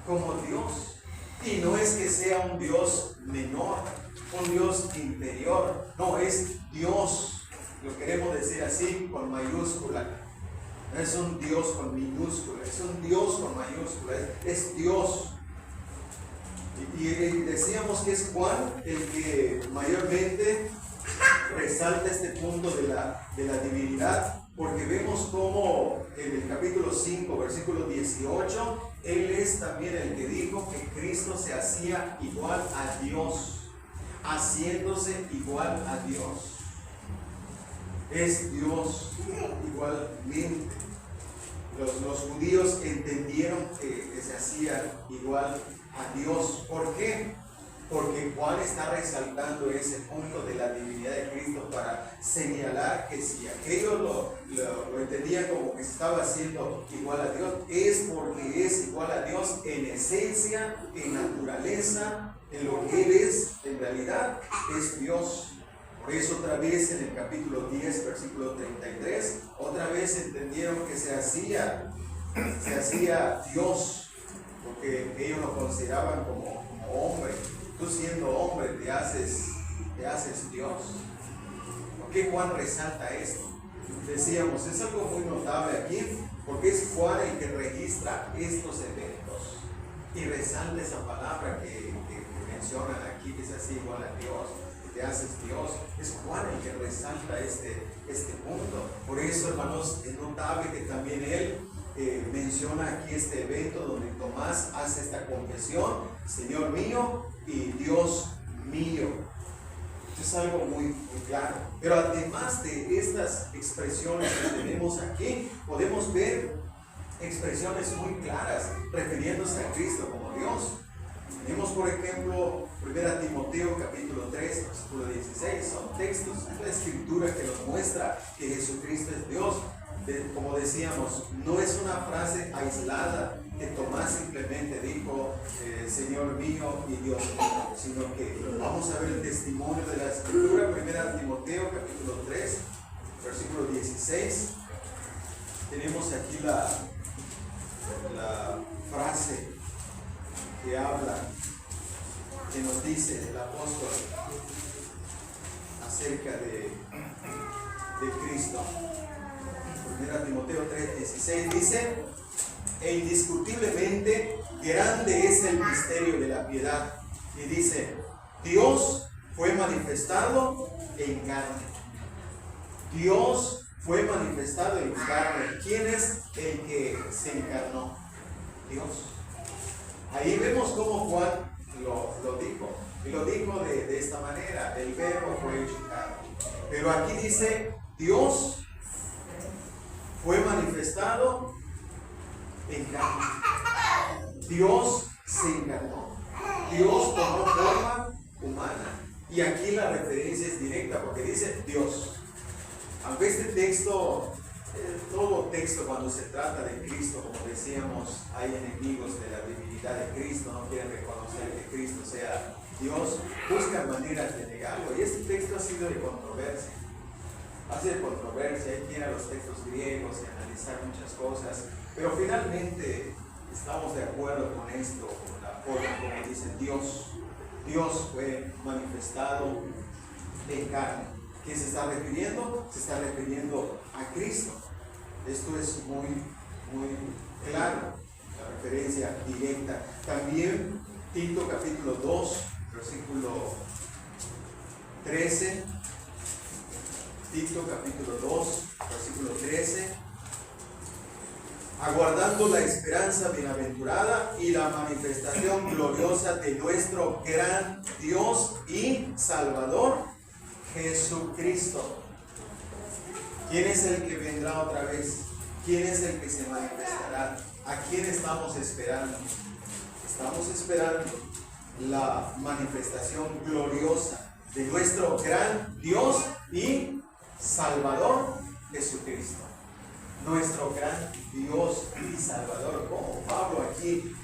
Como Dios. Y no es que sea un Dios menor, un Dios inferior. No, es Dios. Lo queremos decir así, con mayúscula. No es un Dios con minúscula, es un Dios con mayúscula, es Dios. Y decíamos que es Juan el que mayormente resalta este punto de la divinidad, porque vemos como en el capítulo 5, versículo 18, él es también el que dijo que Cristo se hacía igual a Dios, haciéndose igual a Dios. es Dios igualmente. Los judíos entendieron que se hacía igual a Dios. ¿Por qué? Porque Juan está resaltando ese punto de la divinidad de Cristo para señalar que si aquellos lo entendían como que se estaba haciendo igual a Dios, es porque es igual a Dios en esencia, en naturaleza, en lo que Él es, en realidad es Dios. Por eso otra vez en el capítulo 10, versículo 33, otra vez entendieron que se hacía Dios, porque ellos lo consideraban como hombre. Tú siendo hombre te haces Dios. ¿Por qué Juan resalta esto? Decíamos, es algo muy notable aquí, porque es Juan el que registra estos eventos y resalta esa palabra que mencionan aquí, que es así igual a Dios, que te haces Dios. Es Juan el que resalta este punto. Por eso, hermanos, es notable que también él menciona aquí este evento donde Tomás hace esta confesión: Señor mío y Dios mío. Esto es algo muy claro. Pero además de estas expresiones que tenemos aquí, podemos ver expresiones muy claras refiriéndose a Cristo como Dios. Tenemos, por ejemplo, 1 Timoteo capítulo 3, versículo 16. Son textos, es la escritura que nos muestra que Jesucristo es Dios. Como decíamos, no es una frase aislada que Tomás simplemente dijo Señor mío y Dios mío, sino que vamos a ver el testimonio de la escritura. 1 Timoteo capítulo 3, versículo 16. Tenemos aquí la frase que habla, que nos dice el apóstol acerca de Cristo. 1 Timoteo 3:16 dice: e indiscutiblemente grande es el misterio de la piedad. Y dice: Dios fue manifestado en carne. Dios fue manifestado en carne. ¿Quién es el que se encarnó? Dios. Ahí vemos cómo Juan lo dijo. Y lo dijo de esta manera: el verbo fue hecho carne. Pero aquí dice: Dios fue manifestado en carne. Dios se encarnó. Dios tomó forma humana. Y aquí la referencia es directa porque dice Dios. Aunque este texto, todo texto cuando se trata de Cristo, como decíamos, hay enemigos de la divinidad de Cristo, no quieren reconocer que Cristo sea Dios, buscan maneras de negarlo. Y este texto ha sido de controversia. Hay que ir a los textos griegos y analizar muchas cosas, pero finalmente estamos de acuerdo con esto, con la forma como dice Dios. Dios fue manifestado en carne. ¿Quién se está refiriendo? Se está refiriendo a Cristo. Esto es muy, muy claro, la referencia directa. También Tito capítulo 2, versículo 13. Tito capítulo 2, versículo 13. Aguardando la esperanza bienaventurada y la manifestación gloriosa de nuestro gran Dios y Salvador, Jesucristo. ¿Quién es el que vendrá otra vez? ¿Quién es el que se manifestará? ¿A quién estamos esperando? Estamos esperando la manifestación gloriosa de nuestro gran Dios y Salvador, Jesucristo. Nuestro gran Dios y Salvador. Como Pablo aquí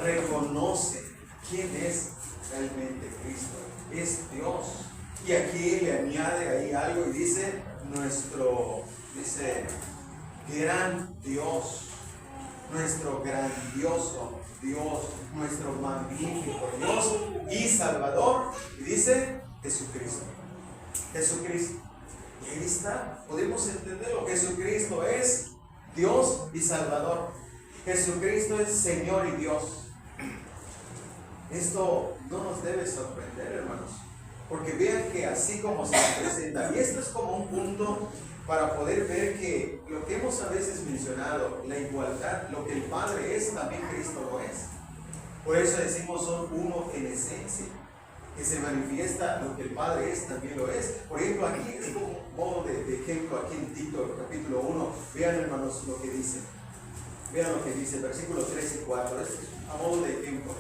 reconoce quién es realmente Cristo. Es Dios. Y aquí le añade ahí algo y dice gran Dios, nuestro grandioso Dios, nuestro magnífico Dios y Salvador. Y dice Jesucristo. Jesucristo. Y ahí está, podemos entenderlo. Jesucristo es Dios y Salvador. Jesucristo es Señor y Dios. Esto no nos debe sorprender, hermanos, porque vean que así como se presenta, y esto es como un punto para poder ver que lo que hemos a veces mencionado, la igualdad, lo que el Padre es, también Cristo lo es. Por eso decimos son uno en esencia. que se manifiesta lo que el Padre es, también lo es. Por ejemplo, aquí es como modo de ejemplo, aquí en Tito, capítulo 1, vean hermanos lo que dice. Vean lo que dice, versículos 3 y 4, es a modo de ejemplo.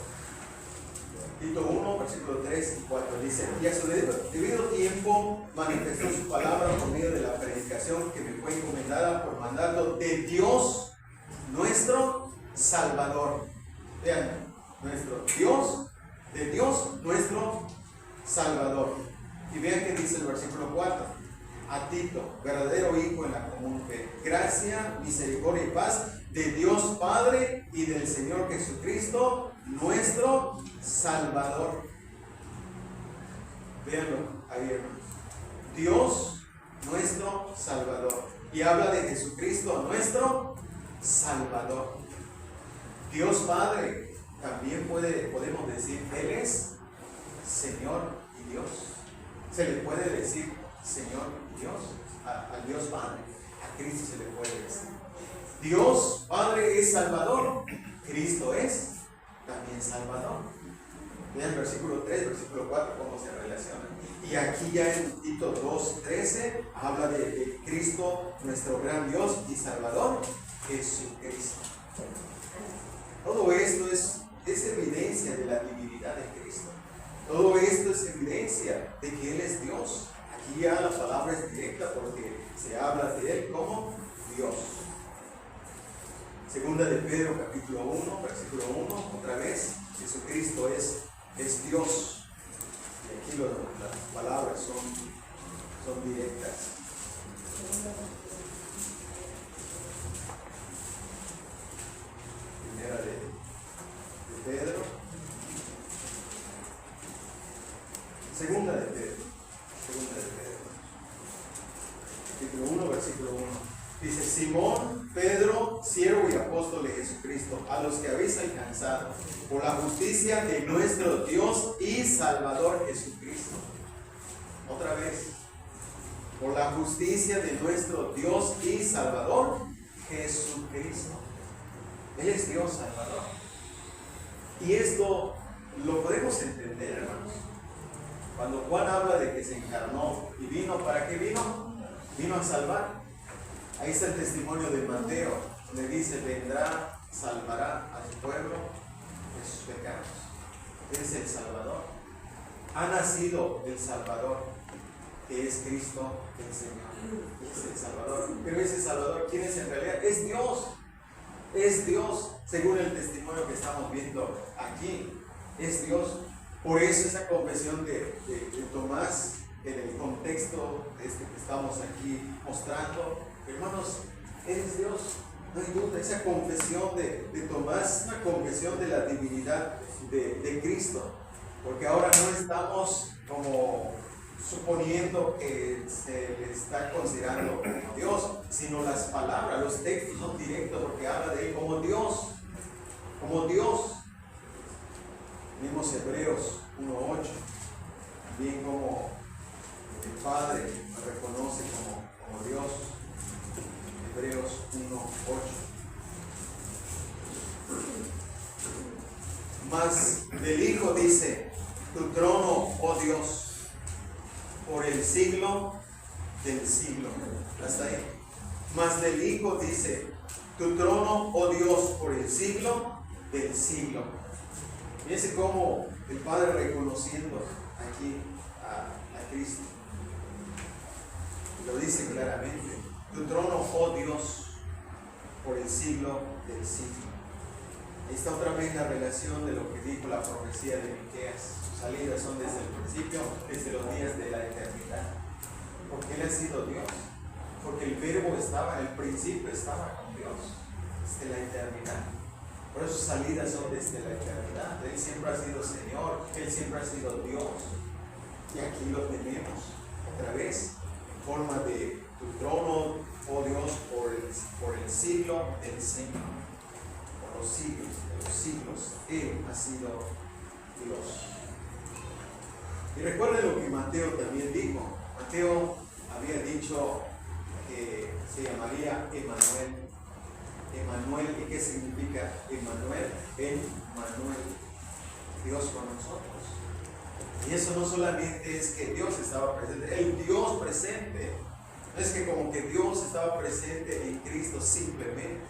Tito 1, versículos 3 y 4 dice: y a su debido tiempo manifestó su palabra por medio de la predicación que me fue encomendada por mandato de Dios, nuestro Salvador. Vean, nuestro Dios, de Dios, nuestro Salvador. Y vean que dice el versículo 4: a Tito, verdadero hijo en la común fe, gracia, misericordia y paz de Dios Padre y del Señor Jesucristo, nuestro Salvador. Véanlo ahí, hermanos. Dios, nuestro Salvador. Y habla de Jesucristo, nuestro Salvador. Dios Padre, también podemos decir, Él es Señor y Dios. Se le puede decir Señor y Dios al Dios Padre. A Cristo se le puede decir. Dios Padre es Salvador. Cristo es también Salvador. Vean versículo 3, versículo 4, cómo se relacionan. Y aquí ya en Tito 2:13 habla de Cristo, nuestro gran Dios y Salvador, Jesucristo. Todo esto es evidencia de la divinidad de Cristo. Todo esto es evidencia de que Él es Dios. Aquí ya la palabra es directa porque se habla de Él como Dios. Segunda de Pedro, capítulo 1, versículo 1, otra vez, Jesucristo es Dios. Y aquí las palabras son directas. Primera de Pedro. Segunda de Pedro. Capítulo 1, versículo 1. Dice: Simón, Pedro, siervo y apóstol de Jesucristo, a los que habéis alcanzado por la justicia de nuestro Dios y Salvador Jesucristo. Otra vez, por la justicia de nuestro Dios y Salvador Jesucristo. Él es Dios Salvador. Y esto lo podemos entender, hermanos. Cuando Juan habla de que se encarnó y vino, ¿para qué vino? Vino a salvar. Ahí está el testimonio de Mateo, donde dice: vendrá, salvará a su pueblo de sus pecados. Él es el Salvador. Ha nacido el Salvador, que es Cristo el Señor. Es el Salvador. Pero ese Salvador, ¿quién es en realidad? Es Dios. Es Dios, según el testimonio que estamos viendo aquí. Es Dios. Por eso esa confesión de Tomás, en el contexto de este que estamos aquí mostrando, hermanos, Él es Dios, no hay duda. Esa confesión de Tomás es una confesión de la divinidad de Cristo, porque ahora no estamos como suponiendo que se le está considerando como Dios, sino las palabras, los textos son directos, porque habla de Él como Dios, como Dios. Vimos Hebreos 1:8, también como el Padre lo reconoce como Dios. Hebreos 1:8. Mas del Hijo dice: tu trono, oh Dios, por el siglo del siglo. Hasta ahí. Mas del Hijo dice: tu trono, oh Dios, por el siglo del siglo. Fíjense cómo el Padre reconociendo aquí a Cristo. Lo dice claramente: tu trono, oh Dios, por el siglo del siglo. Ahí está otra vez la relación de lo que dijo la profecía de Miqueas. Sus salidas son desde el principio, desde los días de la eternidad. Porque Él ha sido Dios. Porque el Verbo estaba, en el principio estaba con Dios, desde la eternidad. Por eso sus salidas son desde la eternidad. Él siempre ha sido Señor, Él siempre ha sido Dios. Y aquí lo tenemos otra vez, en forma de tu trono, oh Dios, por el siglo del Señor. Por los siglos de los siglos, Él ha sido Dios. Y recuerden lo que Mateo también dijo. Mateo había dicho que se llamaría Emmanuel. Emmanuel, ¿y qué significa Emmanuel? Emmanuel, Dios con nosotros. Y eso no solamente es que Dios estaba presente, el Dios presente. No es que como que Dios estaba presente en Cristo simplemente,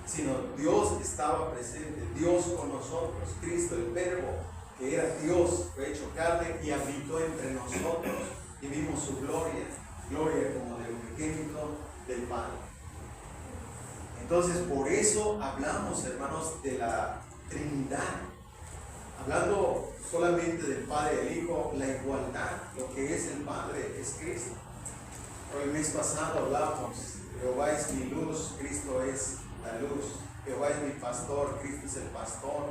sino Dios estaba presente, Dios con nosotros, Cristo el Verbo, que era Dios, fue hecho carne y habitó entre nosotros y vimos su gloria, gloria como del unigénito del Padre. Entonces, por eso hablamos, hermanos, de la Trinidad. Hablando solamente del Padre y del Hijo, la igualdad, lo que es el Padre es Cristo. El mes pasado hablábamos, Jehová es mi luz, Cristo es la luz. Jehová es mi pastor, Cristo es el pastor.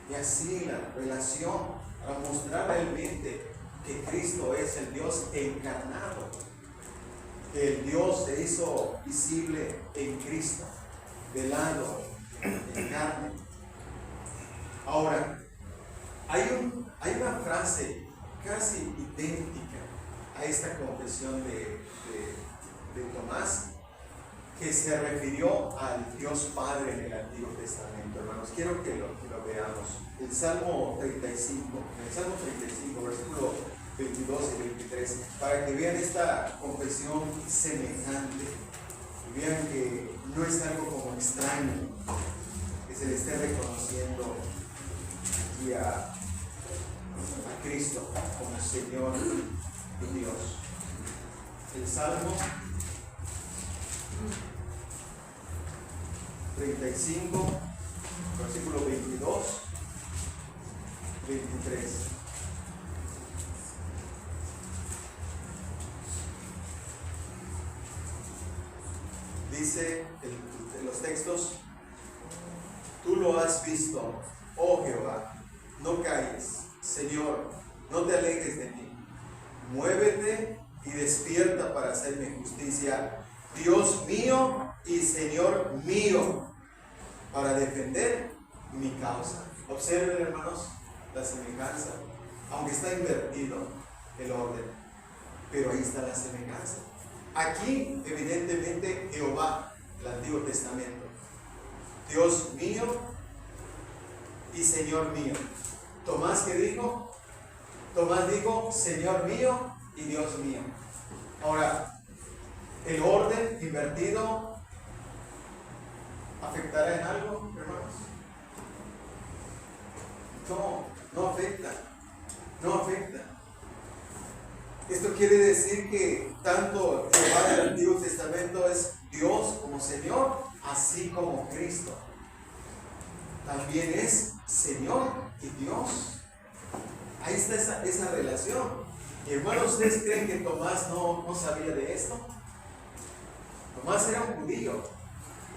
Y así la relación, para mostrar realmente que Cristo es el Dios encarnado, que el Dios se hizo visible en Cristo, velado en carne. Ahora, hay una frase casi idéntica a esta confesión de Tomás, que se refirió al Dios Padre en el Antiguo Testamento, hermanos. Quiero que lo veamos. El Salmo 35, versículo 22 y 23, para que vean esta confesión semejante y vean que no es algo como extraño, que se le esté reconociendo aquí a Cristo como Señor y Dios. El Salmo 35, versículo 22, 23. Dice en los textos: tú lo has visto, oh Jehová, no calles, Señor, no te alejes de mí. Muévete y despierta para hacerme justicia, Dios mío y Señor mío, para defender mi causa. Observen, hermanos, la semejanza, aunque está invertido el orden, pero ahí está la semejanza. Aquí, evidentemente, Jehová, el Antiguo Testamento, Dios mío y Señor mío. Tomás, ¿qué dijo? Tomás dijo, Señor mío y Dios mío. Ahora, el orden invertido ¿afectará en algo, hermanos? No afecta. No afecta. Esto quiere decir que tanto Jehová del Antiguo Testamento es Dios como Señor, así como Cristo también es Señor y Dios. Ahí está esa relación. Y hermanos, ¿ustedes creen que Tomás no sabía de esto? Tomás era un judío.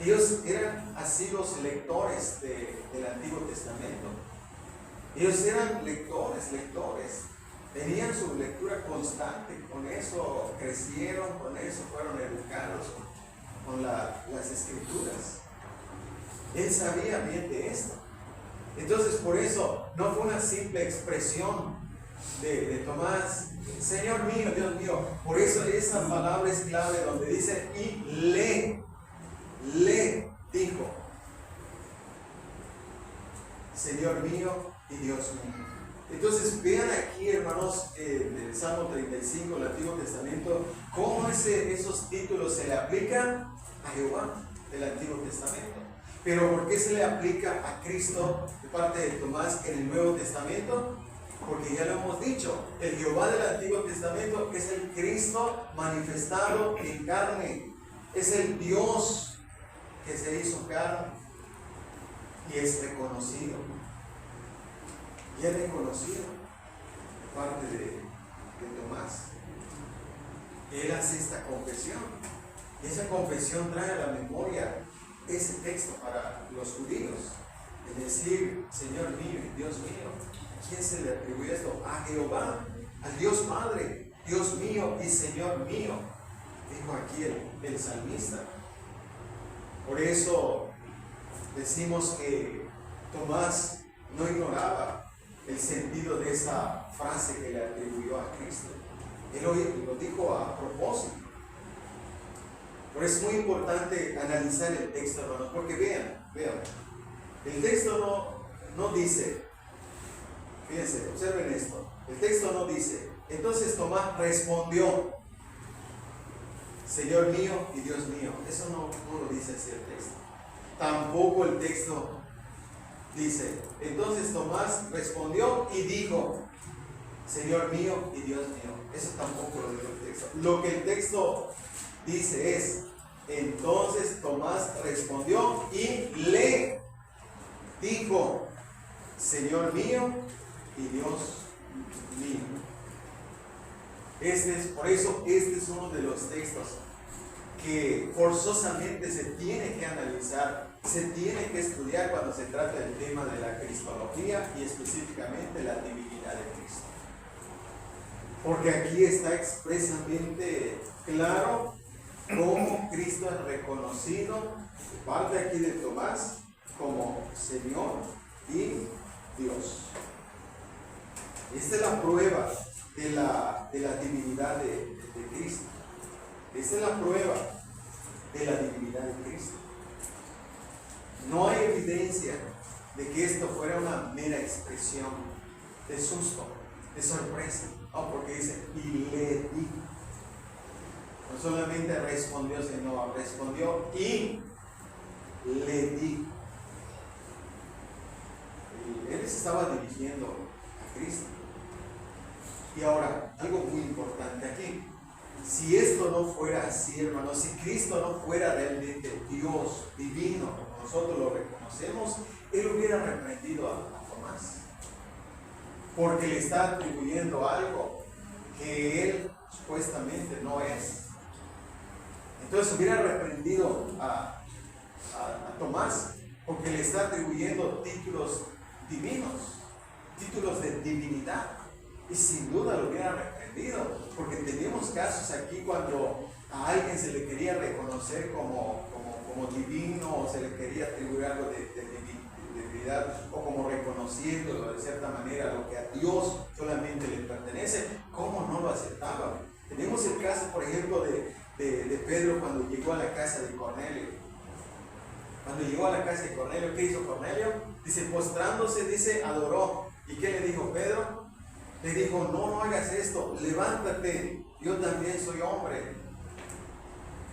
Ellos eran asiduos lectores del Antiguo Testamento. Ellos eran lectores. Tenían su lectura constante. Con eso crecieron, con eso fueron educados, con las Escrituras. Él sabía bien de esto. Entonces, por eso, no fue una simple expresión de Tomás, Señor mío, Dios mío. Por eso esa palabra es clave donde dice, y le dijo, Señor mío y Dios mío. Entonces, vean aquí, hermanos, en el Salmo 35, el Antiguo Testamento, cómo esos títulos se le aplican a Jehová del Antiguo Testamento. Pero ¿por qué se le aplica a Cristo de parte de Tomás en el Nuevo Testamento? Porque ya lo hemos dicho, el Jehová del Antiguo Testamento es el Cristo manifestado en carne, es el Dios que se hizo carne y es reconocido. Y es reconocido de parte de Tomás. Él hace esta confesión y esa confesión trae a la memoria ese texto para los judíos, es decir, Señor mío y Dios mío. ¿A quién se le atribuye esto? A Jehová, al Dios Padre, Dios mío y Señor mío, dijo aquí el salmista. Por eso decimos que Tomás no ignoraba el sentido de esa frase que le atribuyó a Cristo. Él lo dijo a propósito. Pero es muy importante analizar el texto, hermanos, porque vean, el texto no dice Fíjense, observen esto. El texto no dice, entonces Tomás respondió, Señor mío y Dios mío. Eso no lo dice así el texto. Tampoco el texto dice, entonces Tomás respondió y dijo, Señor mío y Dios mío. Eso tampoco lo dice el texto. Lo que el texto dice es, entonces Tomás respondió y le dijo, Señor mío y Dios mío. Por eso este es uno de los textos que forzosamente se tiene que analizar, se tiene que estudiar cuando se trata del tema de la cristología y específicamente la divinidad de Cristo. Porque aquí está expresamente claro cómo Cristo es reconocido, parte aquí de Tomás, como Señor y Dios. Esta es la prueba de la divinidad de Cristo. Esta es la prueba de la divinidad de Cristo. No hay evidencia de que esto fuera una mera expresión de susto, de sorpresa. Porque dice, y le dijo. No solamente respondió, sino respondió y le dijo. Él se estaba dirigiendo a Cristo. Y ahora, algo muy importante aquí. Si esto no fuera así, hermanos, si Cristo no fuera realmente Dios divino, como nosotros lo reconocemos, Él hubiera reprendido a Tomás. Porque le está atribuyendo algo que Él supuestamente no es. Entonces hubiera reprendido a Tomás porque le está atribuyendo títulos divinos, títulos de divinidad. Y sin duda lo hubiera reprendido, porque tenemos casos aquí cuando a alguien se le quería reconocer como divino, o se le quería atribuir algo de divinidad, o como reconociéndolo de cierta manera, lo que a Dios solamente le pertenece. ¿Cómo no lo aceptaban? Tenemos el caso, por ejemplo, de Pedro cuando llegó a la casa de Cornelio. Cuando llegó a la casa de Cornelio, ¿qué hizo Cornelio? Dice, postrándose, dice, adoró. ¿Y qué le dijo Pedro? Le dijo, no hagas esto, levántate, yo también soy hombre.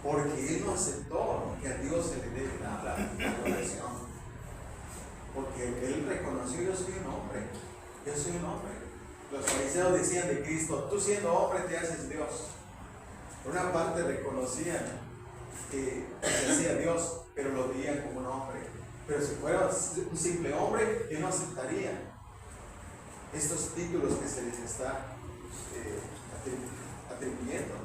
Porque él no aceptó que a Dios se le debe dar la adoración. Porque él reconoció, yo soy un hombre, yo soy un hombre. Los fariseos decían de Cristo, tú siendo hombre te haces Dios. Por una parte reconocían que se hacía Dios, pero lo veían como un hombre. Pero si fuera un simple hombre, él no aceptaría estos títulos que se les está atribuyendo.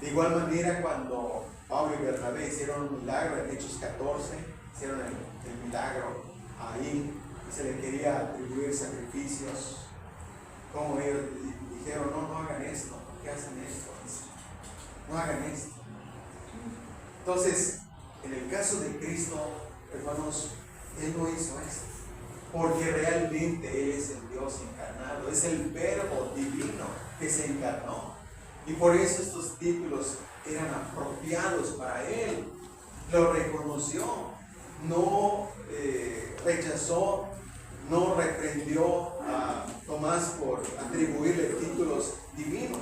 De igual manera, cuando Pablo y Bernabé hicieron un milagro en Hechos 14, hicieron el milagro ahí y se les quería atribuir sacrificios, como ellos dijeron, no hagan esto, ¿por qué hacen esto? No hagan esto. Entonces, en el caso de Cristo, hermanos, Él no hizo esto. Porque realmente Él es el Dios encarnado, es el Verbo divino que se encarnó. Y por eso estos títulos eran apropiados para Él. Lo reconoció, no rechazó, no reprendió a Tomás por atribuirle títulos divinos.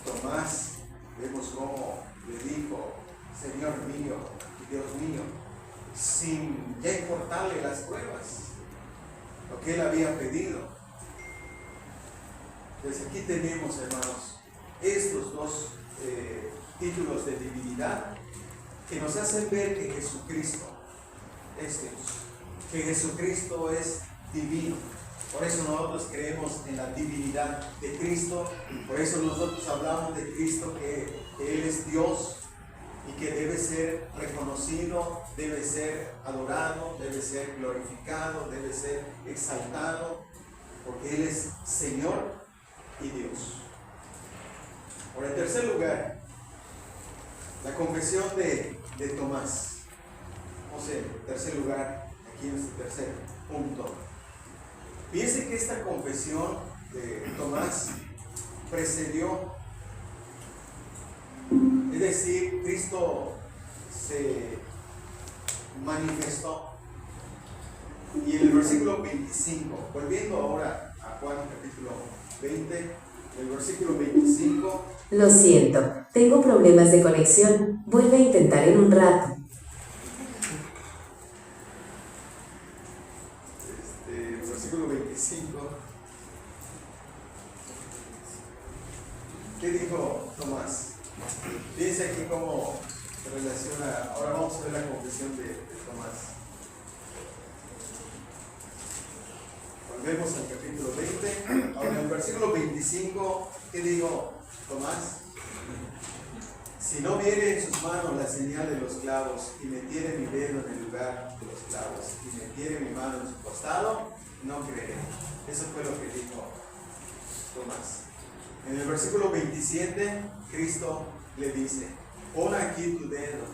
Tomás, vemos cómo le dijo, Señor mío y Dios mío, sin ya importarle las pruebas, lo que él había pedido. Entonces aquí tenemos, hermanos, estos dos títulos de divinidad que nos hacen ver que Jesucristo es Dios, que Jesucristo es divino. Por eso nosotros creemos en la divinidad de Cristo, por eso nosotros hablamos de Cristo, que Él es Dios y que debe ser reconocido, debe ser adorado, debe ser glorificado, debe ser exaltado, porque Él es Señor y Dios. Por el tercer lugar, la confesión de Tomás. Vamos en tercer lugar, aquí en este tercer punto. Fíjense que esta confesión de Tomás precedió, es decir, Cristo se manifestó Y en el versículo 25, volviendo ahora a Juan capítulo 20, el versículo 25. Lo siento, tengo problemas de conexión. Vuelve a intentar en un rato. Versículo 25. ¿Qué dijo Tomás? Fíjense aquí cómo se relaciona. Ahora vamos a ver la confesión de Tomás. Volvemos al capítulo 20. Ahora en el versículo 25, ¿qué dijo Tomás? Si no viere en sus manos la señal de los clavos y metiere mi dedo en el lugar de los clavos y metiere mi mano en su costado, no creeré. Eso fue lo que dijo Tomás. En el versículo 27, Cristo le dice: pon aquí tu dedo,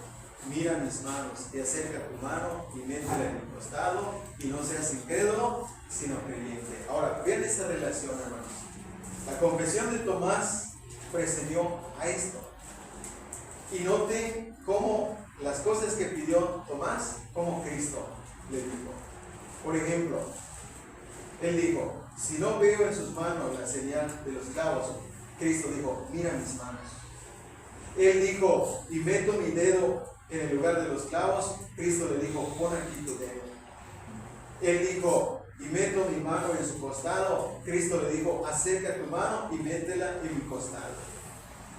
mira mis manos y acerca tu mano y métela en mi costado y no seas incrédulo, sino creyente. Ahora, vean esta relación, hermanos. La confesión de Tomás precedió a esto. Y noten cómo las cosas que pidió Tomás, como Cristo le dijo. Por ejemplo, él dijo: si no veo en sus manos la señal de los clavos, Cristo dijo: mira mis manos. Él dijo: y meto mi dedo en el lugar de los clavos, Cristo le dijo: pon aquí tu dedo. Él dijo: y meto mi mano en su costado, Cristo le dijo: acerca tu mano y métela en mi costado.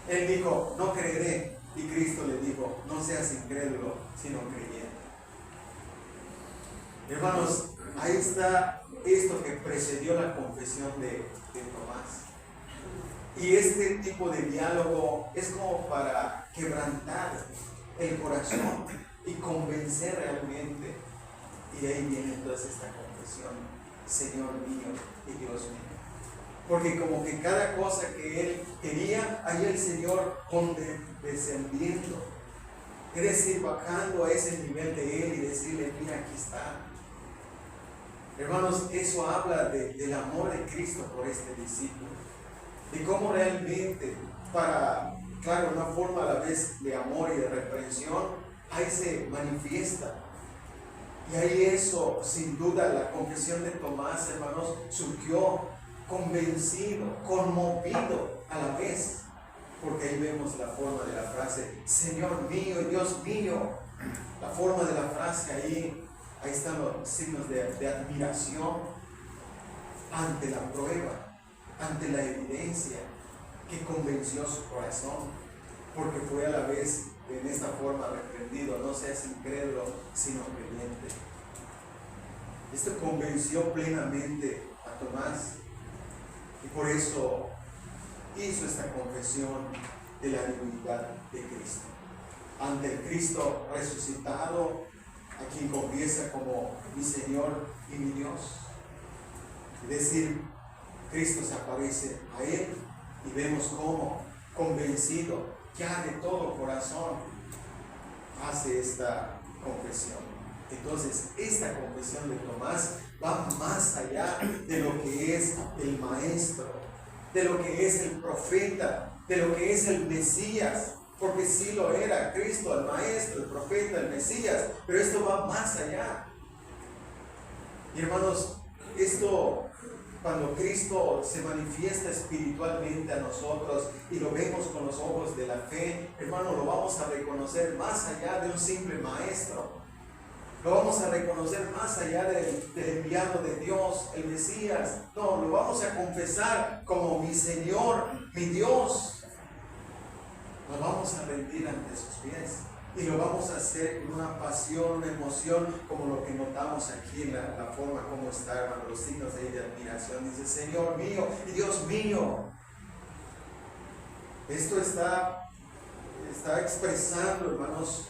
Él dijo: no creeré. Y Cristo le dijo: no seas incrédulo, sino creyente. Hermanos, ahí está esto que precedió la confesión de Tomás. Y este tipo de diálogo es como para quebrantar el corazón y convencer realmente. Y de ahí viene entonces esta confesión: Señor mío y Dios mío. Porque como que cada cosa que él quería, ahí el Señor condescendiendo, es decir, bajando a ese nivel de él y decirle: mira, aquí está. Hermanos, eso habla del amor de Cristo por este discípulo, de cómo realmente, claro, una forma a la vez de amor y de reprensión, ahí se manifiesta. Y ahí eso, sin duda, la confesión de Tomás, hermanos, surgió convencido, conmovido a la vez, porque ahí vemos la forma de la frase: Señor mío y Dios mío. La forma de la frase ahí están los signos de admiración ante la prueba, ante la evidencia que convenció su corazón, porque fue a la vez en esta forma reprendido: no seas incrédulo, sino creyente. Esto convenció plenamente a Tomás. Y por eso hizo esta confesión de la divinidad de Cristo. Ante el Cristo resucitado, a quien confiesa como mi Señor y mi Dios. Es decir, Cristo se aparece a él y vemos cómo, convencido ya de todo corazón, hace esta confesión. Entonces, esta confesión de Tomás va más allá de lo que es el maestro, de lo que es el profeta, de lo que es el Mesías, porque sí lo era Cristo, el maestro, el profeta, el Mesías, pero esto va más allá. Y hermanos, esto, cuando Cristo se manifiesta espiritualmente a nosotros y lo vemos con los ojos de la fe, hermano, lo vamos a reconocer más allá de un simple maestro. Lo vamos a reconocer más allá del enviado de Dios, el Mesías. No, lo vamos a confesar como mi Señor, mi Dios. Nos vamos a rendir ante sus pies. Y lo vamos a hacer con una pasión, una emoción, como lo que notamos aquí en la forma como está, hermano, los signos de admiración. Dice: Señor mío y Dios mío. Esto está expresando, hermanos,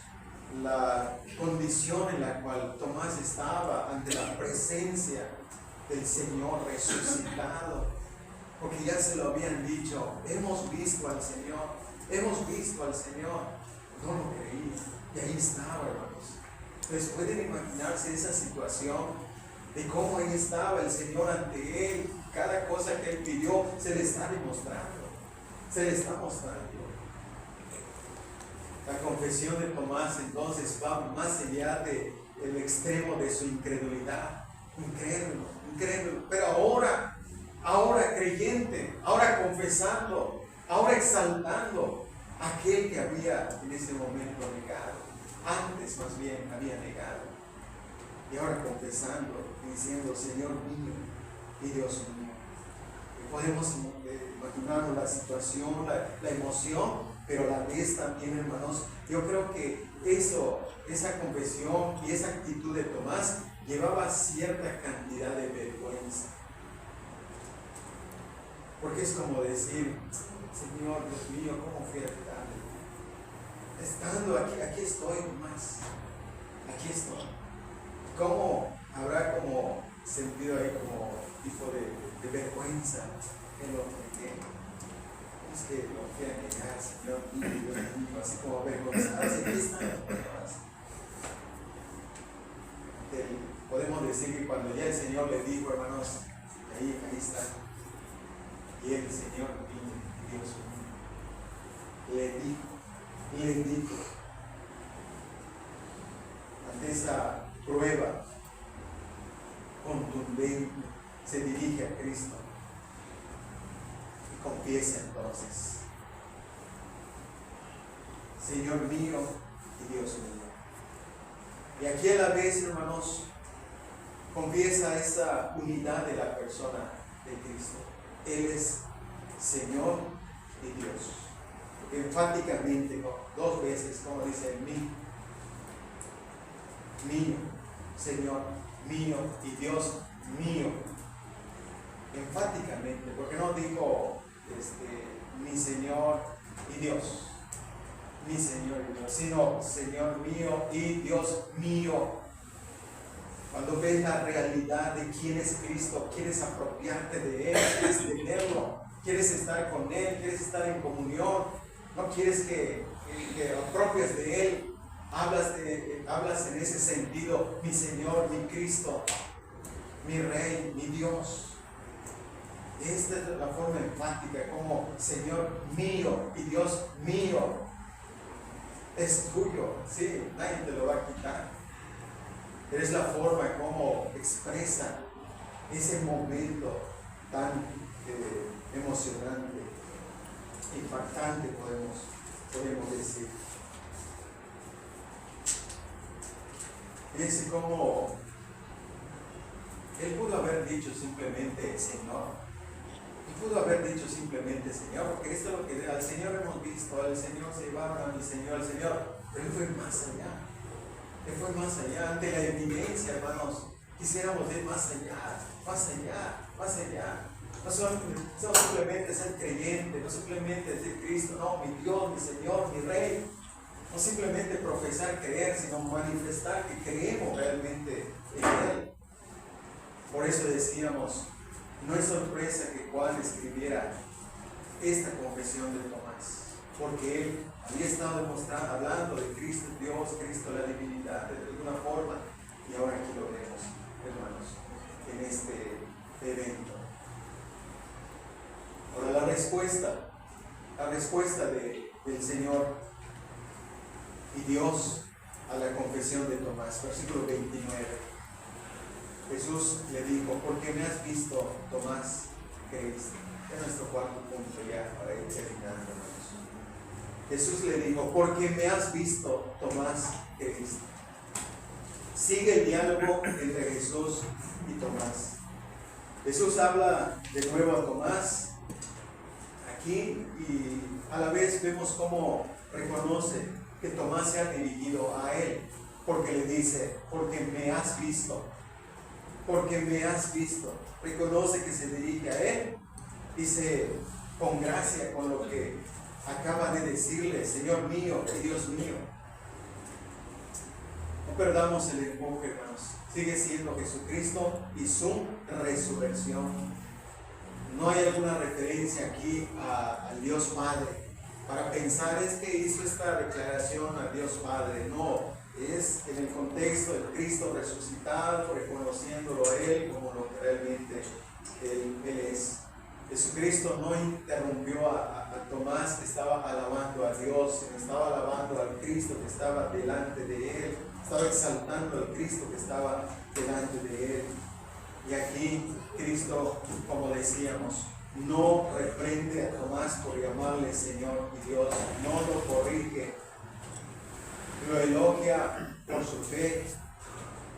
la condición en la cual Tomás estaba ante la presencia del Señor resucitado, porque ya se lo habían dicho: hemos visto al Señor, hemos visto al Señor. No lo creí, y ahí estaba, hermanos. Entonces, pueden imaginarse esa situación de cómo ahí estaba el Señor ante él. Cada cosa que él pidió se le está demostrando, se le está mostrando. La confesión de Tomás entonces va más allá del extremo de su incredulidad, incrédulo, pero ahora creyente, ahora confesando, ahora exaltando a aquel que había en ese momento negado, antes más bien había negado, y ahora confesando, diciendo, Señor mío y Dios mío. Y podemos imaginarnos la situación, la emoción, pero a la vez también, hermanos, yo creo que esa confesión y esa actitud de Tomás llevaba cierta cantidad de vergüenza. Porque es como decir, Señor, Dios mío, ¿cómo fui a ayudarle? Estando aquí estoy nomás, aquí estoy. ¿Cómo habrá como sentido ahí como tipo de vergüenza en lo que es que lo quieran negar, Señor, y así como avergonzarse? Aquí están las pruebas. Podemos decir que cuando ya el Señor le dijo, hermanos, ahí está, y el Señor vino, Dios mío, le dijo, ante esa prueba contundente, se dirige a Cristo y confiesa entonces, Señor mío y Dios mío. Y aquí a la vez, hermanos, confiesa esa unidad de la persona de Cristo. Él es Señor y Dios. Enfáticamente, dos veces, como dice, mío, Señor, mío y Dios mío. Enfáticamente, porque no dijo mi Señor y Dios, mi Señor y Dios, sino Señor mío y Dios mío. Cuando ves la realidad de quién es Cristo, quieres apropiarte de Él, quieres tenerlo, quieres estar con Él, quieres estar en comunión, no quieres que apropies de Él, hablas en ese sentido, mi Señor, mi Cristo, mi Rey, mi Dios. Esta es la forma enfática, como Señor mío y Dios mío, es tuyo, sí, nadie te lo va a quitar. Pero es la forma como expresa ese momento tan emocionante, impactante, podemos decir. Fíjense cómo él pudo haber dicho simplemente Señor. Y pudo haber dicho simplemente Señor, porque esto es lo que al Señor hemos visto, al Señor se llevaron a mi Señor, al Señor. Pero Él fue más allá. Él fue más allá, ante la evidencia, hermanos. Quisiéramos ir más allá, más allá, más allá. No simplemente ser creyente, no simplemente decir Cristo, no, mi Dios, mi Señor, mi Rey. No simplemente profesar creer, sino manifestar que creemos realmente en Él. Por eso decíamos, no es sorpresa que Juan escribiera esta confesión de Tomás, porque él había estado hablando de Cristo Dios, Cristo la divinidad de alguna forma, y ahora aquí lo vemos, hermanos, en este evento. Ahora la respuesta del Señor y Dios a la confesión de Tomás, versículo 29. Jesús le dijo, porque me has visto, Tomás, creíste. Es nuestro cuarto punto ya para ir terminando, hermanos. Jesús le dijo, porque me has visto, Tomás, creíste. Sigue el diálogo entre Jesús y Tomás. Jesús habla de nuevo a Tomás aquí y a la vez vemos cómo reconoce que Tomás se ha dirigido a él, porque le dice, porque me has visto. Porque me has visto. Reconoce que se dirige a él. Dice con gracia con lo que acaba de decirle, Señor mío y Dios mío. No perdamos el enfoque, hermanos. Sigue siendo Jesucristo y su resurrección. No hay alguna referencia aquí al Dios Padre para pensar es que hizo esta declaración al Dios Padre. No. Es en el contexto del Cristo resucitado, reconociéndolo a Él como lo que realmente Él es. Jesucristo no interrumpió a Tomás que estaba alabando a Dios, sino estaba alabando al Cristo que estaba delante de Él, estaba exaltando al Cristo que estaba delante de Él. Y aquí Cristo, como decíamos, no reprende a Tomás por llamarle Señor y Dios, no lo corrige, lo elogia por su fe,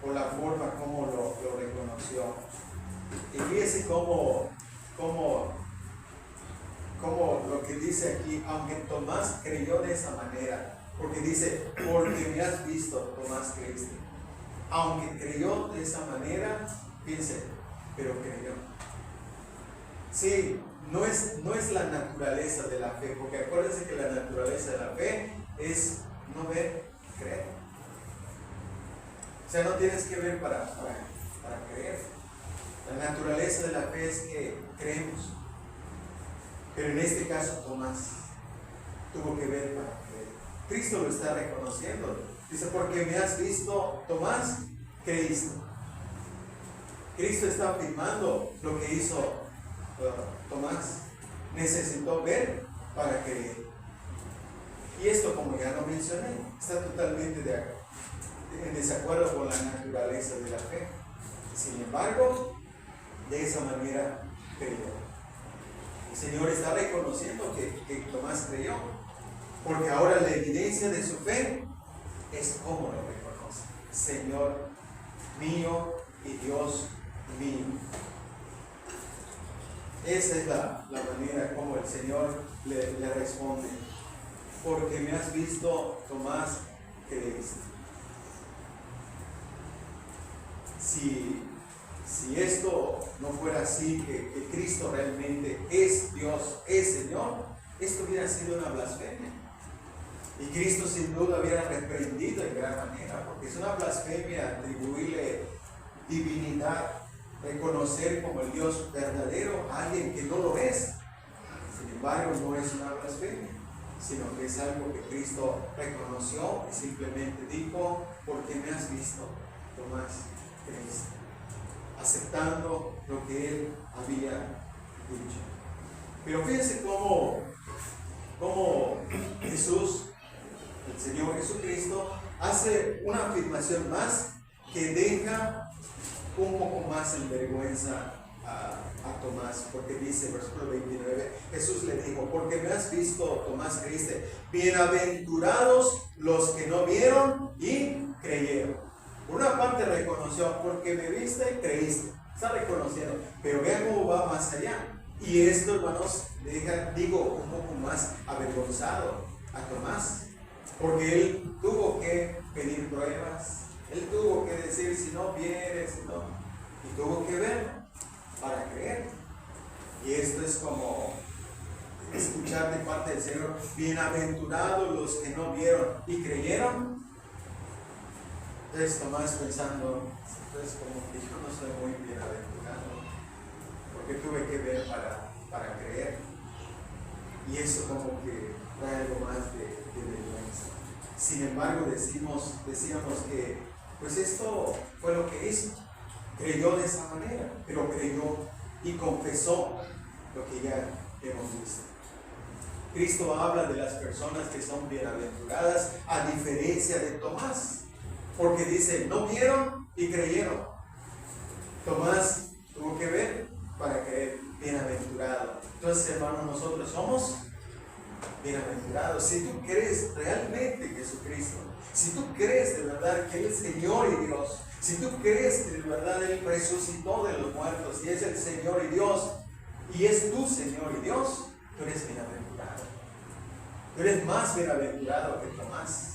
por la forma como lo reconoció. Y fíjese cómo lo que dice aquí, aunque Tomás creyó de esa manera, porque dice, porque me has visto, Tomás, creíste. Aunque creyó de esa manera, fíjense, pero creyó. Sí, no es la naturaleza de la fe, porque acuérdense que la naturaleza de la fe es no ver, creer. O sea, no tienes que ver para creer. La naturaleza de la fe es que creemos. Pero en este caso Tomás tuvo que ver para creer. Cristo lo está reconociendo. Dice, porque me has visto, Tomás, creíste. Cristo está afirmando lo que hizo Tomás. Necesitó ver para creer. Y esto, como ya lo mencioné, está totalmente en desacuerdo con la naturaleza de la fe. Sin embargo, de esa manera creyó. El Señor está reconociendo que Tomás creyó, porque ahora la evidencia de su fe es cómo lo reconoce. Señor mío y Dios mío. Esa es la manera como el Señor le responde. Porque me has visto, Tomás, creíste. Si esto no fuera así, que Cristo realmente es Dios, es Señor, esto hubiera sido una blasfemia. Y Cristo sin duda hubiera reprendido en gran manera, porque es una blasfemia atribuirle divinidad, reconocer como el Dios verdadero a alguien que no lo es. Sin embargo, no es una blasfemia, sino que es algo que Cristo reconoció y simplemente dijo, porque me has visto, Tomás, creíste, aceptando lo que él había dicho. Pero fíjense cómo Jesús, el Señor Jesucristo, hace una afirmación más que deja un poco más en vergüenza a Tomás, porque dice, versículo 29, Jesús le dijo, porque me has visto, Tomás, creíste. Bienaventurados los que no vieron y creyeron. Por una parte reconoció, porque me viste y creíste. Está reconociendo, pero vean cómo va más allá. Y esto, hermanos, deja, digo, un poco más avergonzado a Tomás, porque él tuvo que pedir pruebas, él tuvo que decir, si no vieres, si no, y tuvo que ver para creer. Y esto es como escuchar de parte del Señor, bienaventurados los que no vieron y creyeron. Entonces Tomás pensando, entonces como que yo no soy muy bienaventurado, porque tuve que ver para creer. Y eso como que trae algo más de vergüenza. Sin embargo, decíamos que pues esto fue lo que hizo. Creyó de esa manera, pero creyó y confesó lo que ya hemos visto. Cristo habla de las personas que son bienaventuradas a diferencia de Tomás, porque dice, no vieron y creyeron. Tomás tuvo que ver para creer, bienaventurado. Entonces, hermanos, nosotros somos bienaventurados. Si tú crees realmente en Jesucristo, si tú crees de verdad que Él es Señor y Dios, si tú crees que de verdad Él resucitó de los muertos y es el Señor y Dios, y es tu Señor y Dios, tú eres bienaventurado. Tú eres más bienaventurado que Tomás.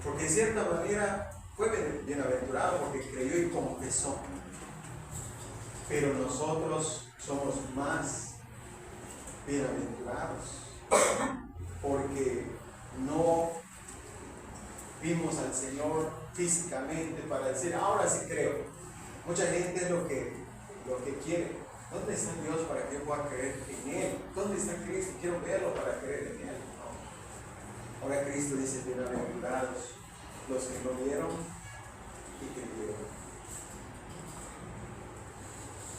Porque en cierta manera fue bienaventurado porque creyó y confesó. Pero nosotros somos más bienaventurados porque no vimos al Señor físicamente para decir, ahora sí creo. Mucha gente es lo que quiere. ¿Dónde está Dios para que yo pueda creer en Él? ¿Dónde está Cristo? Quiero verlo para creer en Él. No. Ahora Cristo dice, bienaventurados los que no vieron y creyeron.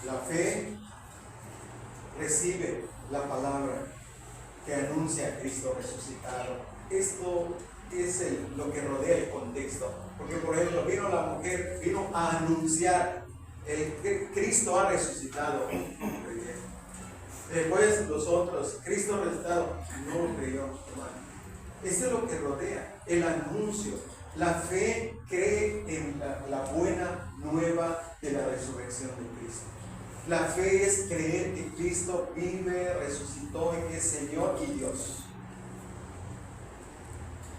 La fe recibe la palabra que anuncia a Cristo resucitado. Esto es lo que rodea el contexto. Porque, por ejemplo, vino la mujer, vino a anunciar Cristo ha resucitado. Después los otros, Cristo ha resucitado, no lo creyó, hermano. Esto es lo que rodea, el anuncio. La fe cree en la buena nueva de la resurrección de Cristo. La fe es creer que Cristo vive, resucitó y que es Señor y Dios.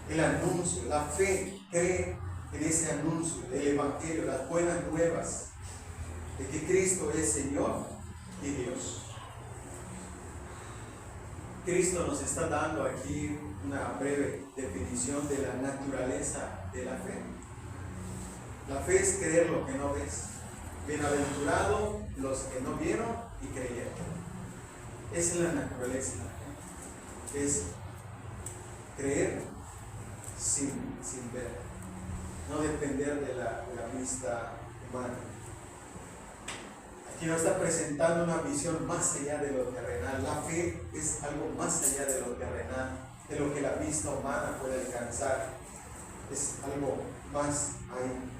El anuncio, la fe cree en ese anuncio del Evangelio, las buenas nuevas de que Cristo es Señor y Dios. Cristo nos está dando aquí una breve definición de la naturaleza de la fe. La fe es creer lo que no ves. Bienaventurados los que no vieron y creyeron. Esa es la naturaleza de la fe. Es creer sin ver. No depender de la vista humana. Aquí nos está presentando una visión más allá de lo terrenal. La fe es algo más allá de lo terrenal, de lo que la vista humana puede alcanzar. Es algo más ahí.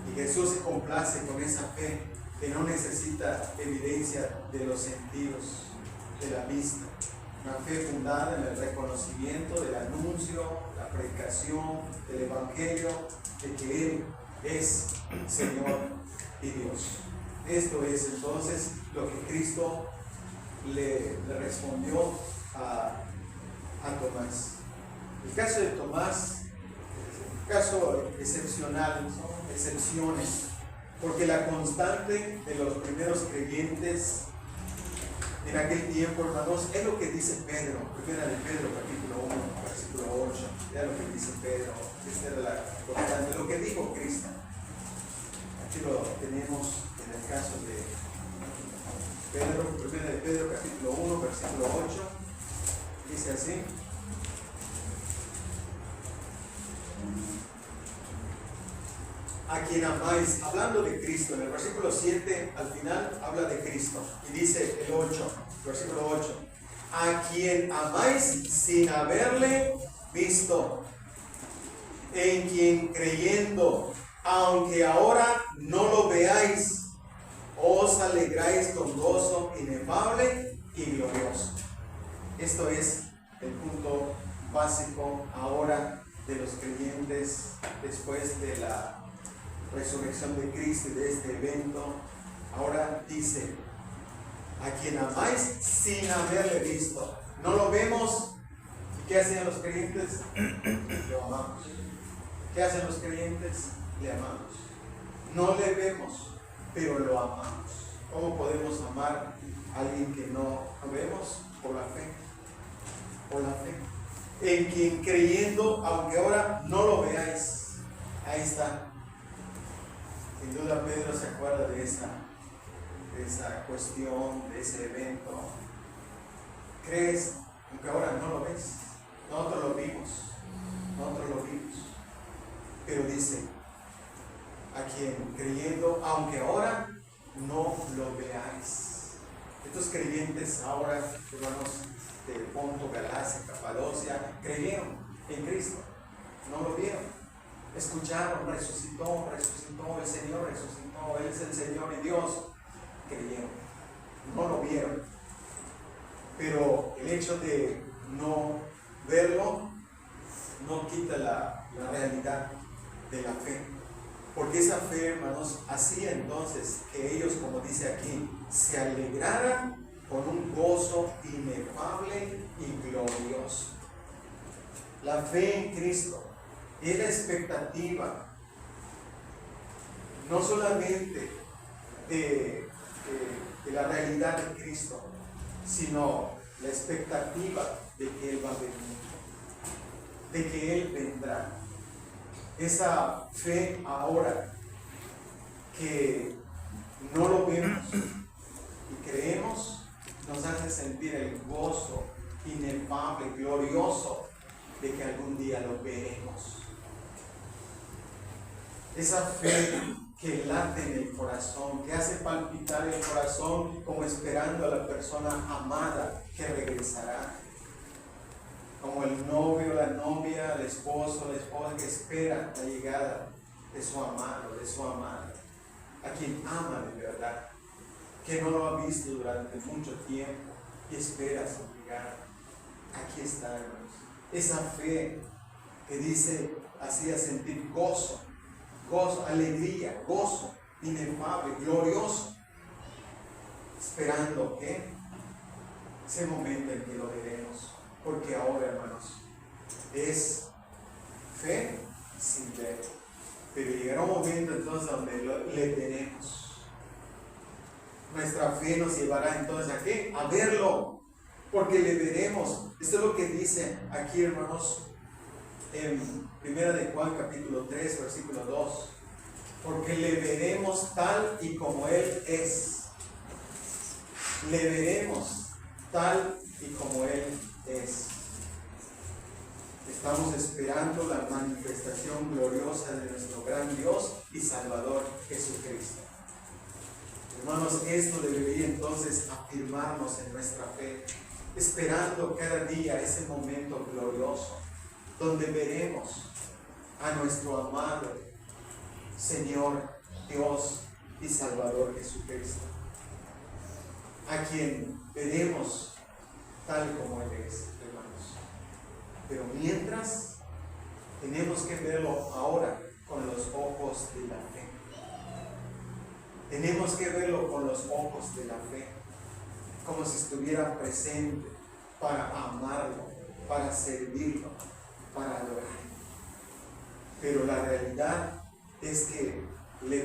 Y Jesús se complace con esa fe que no necesita evidencia de los sentidos, de la vista. Una fe fundada en el reconocimiento del anuncio, la predicación del Evangelio, de que Él es Señor y Dios. Esto es entonces lo que Cristo le respondió a Tomás. El caso de Tomás es un caso excepcional, son excepciones, porque la constante de los primeros creyentes en aquel tiempo, hermanos, es lo que dice Pedro, primera de Pedro, capítulo 1, versículo 8. Ya lo que dice Pedro, esta era la constante, lo que dijo Cristo. Aquí lo tenemos en el caso de Pedro, primera de Pedro, capítulo 1, versículo 8. Dice así: a quien amáis, hablando de Cristo, en el versículo 7 al final habla de Cristo y dice el 8, versículo 8, a quien amáis sin haberle visto, en quien creyendo, aunque ahora no lo veáis, os alegráis con gozo inefable y glorioso. Esto es el punto básico ahora de los creyentes después de la resurrección de Cristo y de este evento. Ahora dice, a quien amáis sin haberle visto. No lo vemos. ¿Y qué hacen los creyentes? Lo amamos. ¿Qué hacen los creyentes? Le amamos. No le vemos, pero lo amamos. ¿Cómo podemos amar a alguien que no vemos? Por la fe. Por la fe. En quien creyendo, aunque ahora no lo veáis. Ahí está. Sin duda Pedro se acuerda de esa cuestión, de ese evento. ¿Crees? Aunque ahora no lo ves. Nosotros lo vimos. Pero dice, a quien creyendo, aunque ahora no lo veáis. Estos creyentes ahora, hermanos de Ponto, Galacia, Capadocia, creyeron en Cristo. No lo vieron. Escucharon, resucitó, el Señor resucitó, Él es el Señor y Dios. Creyeron, no lo vieron. Pero el hecho de no verlo no quita la realidad de la fe. Porque esa fe, hermanos, hacía entonces que ellos, como dice aquí, se alegraran con un gozo inefable y glorioso. La fe en Cristo es la expectativa, no solamente de la realidad de Cristo, sino la expectativa de que Él va a venir, de que Él vendrá. Esa fe ahora que no lo vemos y creemos, nos hace sentir el gozo inefable, glorioso, de que algún día lo veremos. Esa fe que late en el corazón, que hace palpitar el corazón como esperando a la persona amada que regresará. Como el novio, la novia, el esposo, la esposa que espera la llegada de su amado, de su amada. a quien ama de verdad, que no lo ha visto durante mucho tiempo y espera su llegada. Aquí está, hermanos. Esa fe que dice, hacía sentir gozo, alegría, gozo inefable, glorioso, esperando que ese momento en que lo veremos. Porque ahora, hermanos, es fe sin ver. Pero llegará un momento entonces donde le veremos. Nuestra fe nos llevará entonces ¿a qué? A verlo. Porque le veremos. Esto es lo que dice aquí, hermanos, en 1 de Juan capítulo 3, versículo 2. Porque le veremos tal y como Él es. Le veremos tal y como Él es. Estamos esperando la manifestación gloriosa de nuestro gran Dios y Salvador Jesucristo. Hermanos, esto debería entonces afirmarnos en nuestra fe, esperando cada día ese momento glorioso, donde veremos a nuestro amado Señor, Dios y Salvador Jesucristo, a quien veremos tal como Él es, hermanos. Pero mientras, tenemos que verlo ahora con los ojos de la fe. Tenemos que verlo con los ojos de la fe, como si estuviera presente para amarlo, para servirlo, para adorarlo. Pero la realidad es que le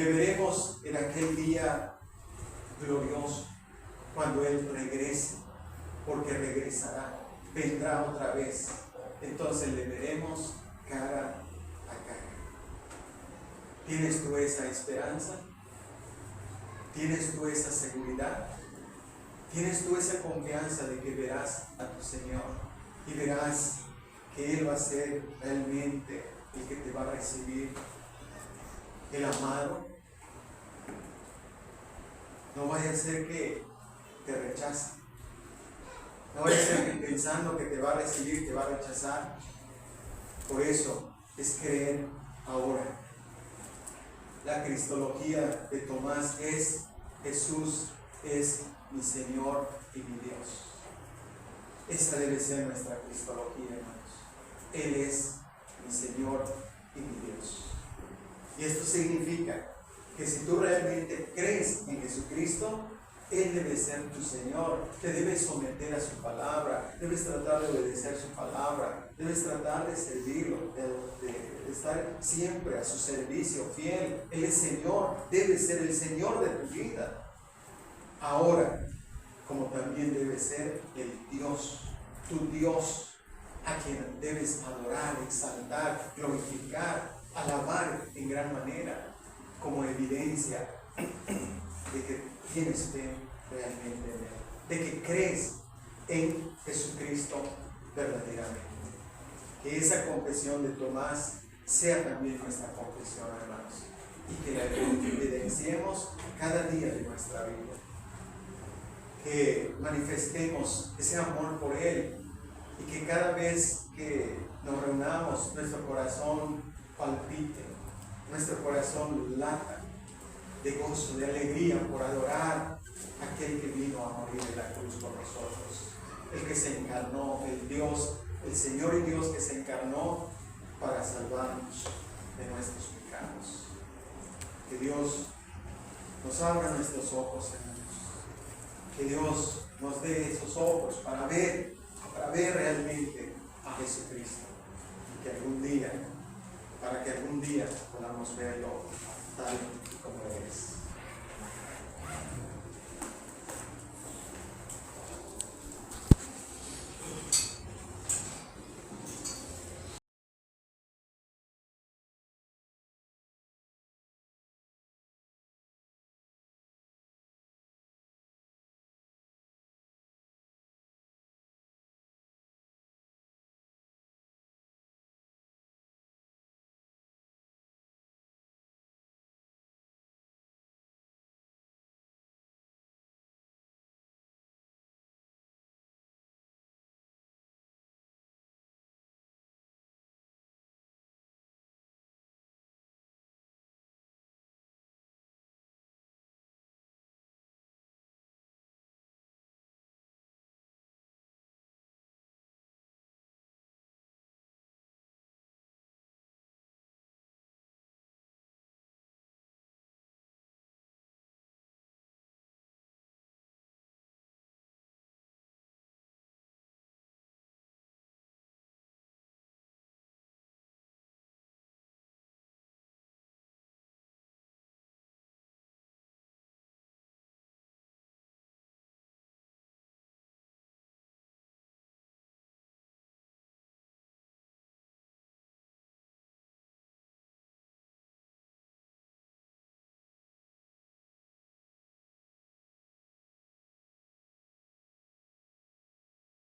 veremos en aquel día glorioso, cuando Él regrese, porque regresará, vendrá otra vez. Entonces le veremos cara a cara. ¿Tienes tú esa esperanza? ¿Tienes tú esa seguridad? ¿Tienes tú esa confianza de que verás a tu Señor y verás que Él va a ser realmente el que te va a recibir, el amado? No vaya a ser que te rechace. No vaya a ser que pensando que te va a recibir, te va a rechazar. Por eso es creer ahora. La cristología de Tomás es: Jesús es mi Señor y mi Dios. Esa debe ser nuestra cristología, hermanos. Él es mi Señor y mi Dios. Y esto significa que si tú realmente crees en Jesucristo, Él debe ser tu Señor, te debes someter a su palabra, debes tratar de obedecer su palabra, debes tratar de servirlo, de estar siempre a su servicio, fiel. Él es Señor, debe ser el Señor de tu vida. Ahora, como también debe ser el Dios, tu Dios, a quien debes adorar, exaltar, glorificar, alabar en gran manera, como evidencia de que tienes fe realmente en Él, de que crees en Jesucristo verdaderamente. Que esa confesión de Tomás sea también nuestra confesión, hermanos, y que la evidenciemos cada día de nuestra vida. Que manifestemos ese amor por Él y que cada vez que nos reunamos, nuestro corazón palpite, nuestro corazón lata de gozo, de alegría por adorar a aquel que vino a morir en la cruz por nosotros, el que se encarnó, el Dios, el Señor y Dios que se encarnó para salvarnos de nuestros pecados. Que Dios nos abra nuestros ojos, hermanos. Que Dios nos dé esos ojos para ver realmente a Jesucristo. Y que algún día, para que algún día podamos verlo tal como Él es.